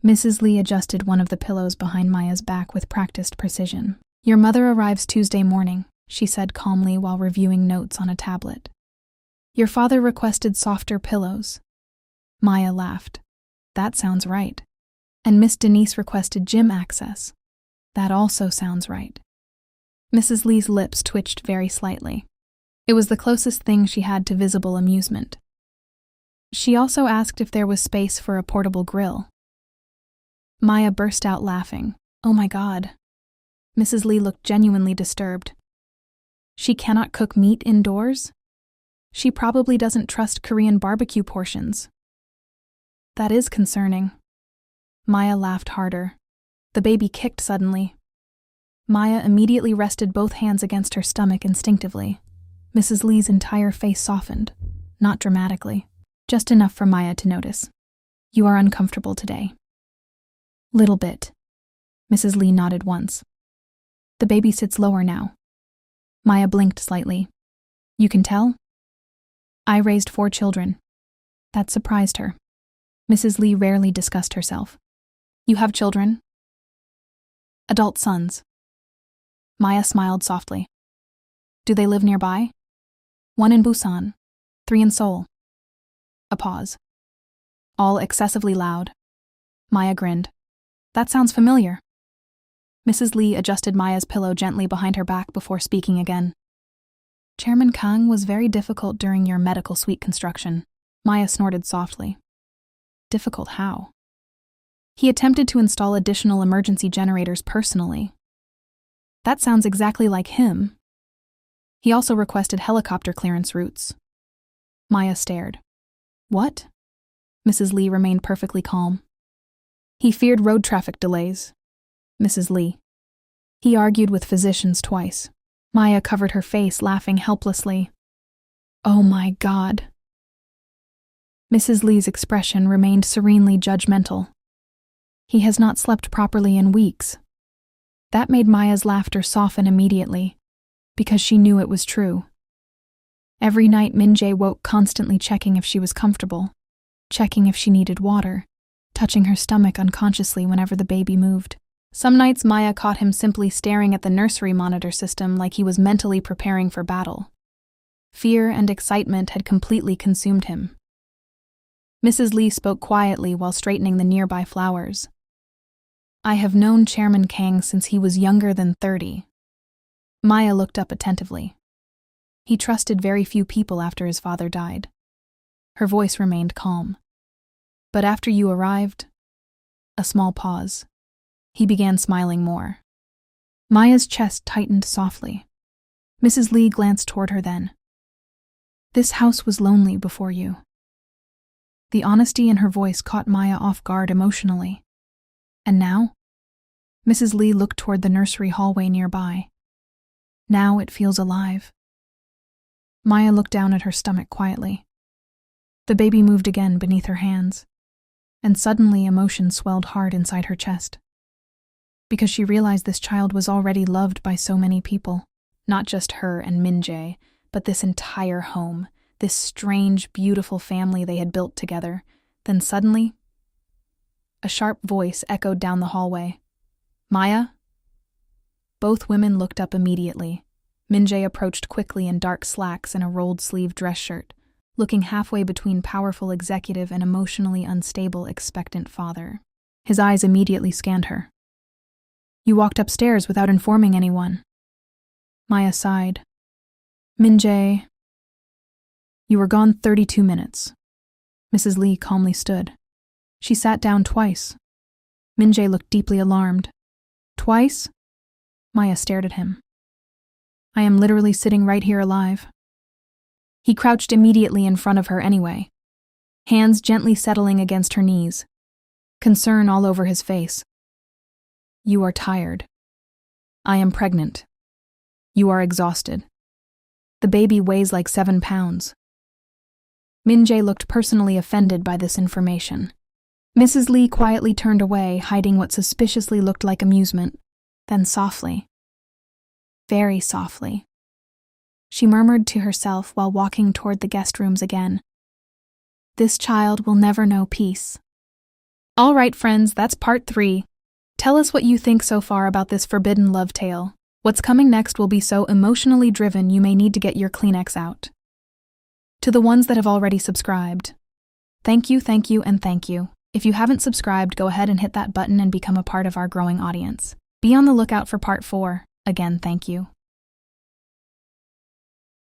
Speaker 1: Mrs. Lee adjusted one of the pillows behind Maya's back with practiced precision. "Your mother arrives Tuesday morning," she said calmly while reviewing notes on a tablet. "Your father requested softer pillows." Maya laughed. "That sounds right." "And Miss Denise requested gym access." "That also sounds right." Mrs. Lee's lips twitched very slightly. It was the closest thing she had to visible amusement. She also asked if there was space for a portable grill. Maya burst out laughing. "Oh my God." Mrs. Lee looked genuinely disturbed. "She cannot cook meat indoors? She probably doesn't trust Korean barbecue portions." "That is concerning." Maya laughed harder. The baby kicked suddenly. Maya immediately rested both hands against her stomach instinctively. Mrs. Lee's entire face softened, not dramatically, just enough for Maya to notice. "You are uncomfortable today." "Little bit." Mrs. Lee nodded once. "The baby sits lower now." Maya blinked slightly. "You can tell?" "I raised 4 children." That surprised her. Mrs. Lee rarely discussed herself. "You have children?" "Adult sons." Maya smiled softly. "Do they live nearby?" "1 in Busan, 3 in Seoul." A pause. "All excessively loud." Maya grinned. "That sounds familiar." Mrs. Lee adjusted Maya's pillow gently behind her back before speaking again. "Chairman Kang was very difficult during your medical suite construction." Maya snorted softly. "Difficult how?" "He attempted to install additional emergency generators personally." "That sounds exactly like him." "He also requested helicopter clearance routes." Maya stared. "What?" Mrs. Lee remained perfectly calm. "He feared road traffic delays." Mrs. Lee. "He argued with physicians twice." Maya covered her face, laughing helplessly. "Oh my God." Mrs. Lee's expression remained serenely judgmental. "He has not slept properly in weeks." That made Maya's laughter soften immediately, because she knew it was true. Every night Min-Jae woke constantly checking if she was comfortable, checking if she needed water, touching her stomach unconsciously whenever the baby moved. Some nights Maya caught him simply staring at the nursery monitor system like he was mentally preparing for battle. Fear and excitement had completely consumed him. Mrs. Lee spoke quietly while straightening the nearby flowers. "I have known Chairman Kang since he was younger than 30. Maya looked up attentively. "He trusted very few people after his father died." Her voice remained calm. "But after you arrived..." A small pause. He began smiling more. Maya's chest tightened softly. Mrs. Lee glanced toward her then. "This house was lonely before you." The honesty in her voice caught Maya off guard emotionally. "And now?" Mrs. Lee looked toward the nursery hallway nearby. "Now it feels alive." Maya looked down at her stomach quietly. The baby moved again beneath her hands, and suddenly emotion swelled hard inside her chest. Because she realized this child was already loved by so many people, not just her and Min-Jae, but this entire home, this strange, beautiful family they had built together. Then suddenly, a sharp voice echoed down the hallway. "Maya?" Both women looked up immediately. Min-Jae approached quickly in dark slacks and a rolled-sleeve dress shirt, looking halfway between powerful executive and emotionally unstable expectant father. His eyes immediately scanned her. "You walked upstairs without informing anyone." Maya sighed. "Min-Jae, you were gone 32 minutes." Mrs. Lee calmly stood. She sat down twice. Min-Jae looked deeply alarmed. Twice? Maya stared at him. I am literally sitting right here alive. He crouched immediately in front of her anyway, hands gently settling against her knees, concern all over his face. You are tired. I am pregnant. You are exhausted. The baby weighs like 7 pounds. Min-Jae looked personally offended by this information. Mrs. Lee quietly turned away, hiding what suspiciously looked like amusement. Then softly, very softly, she murmured to herself while walking toward the guest rooms again. This child will never know peace. All right, friends, that's part 3. Tell us what you think so far about this forbidden love tale. What's coming next will be so emotionally driven you may need to get your Kleenex out. To the ones that have already subscribed, thank you, and thank you. If you haven't subscribed, go ahead and hit that button and become a part of our growing audience. Be on the lookout for part 4. Again, thank you.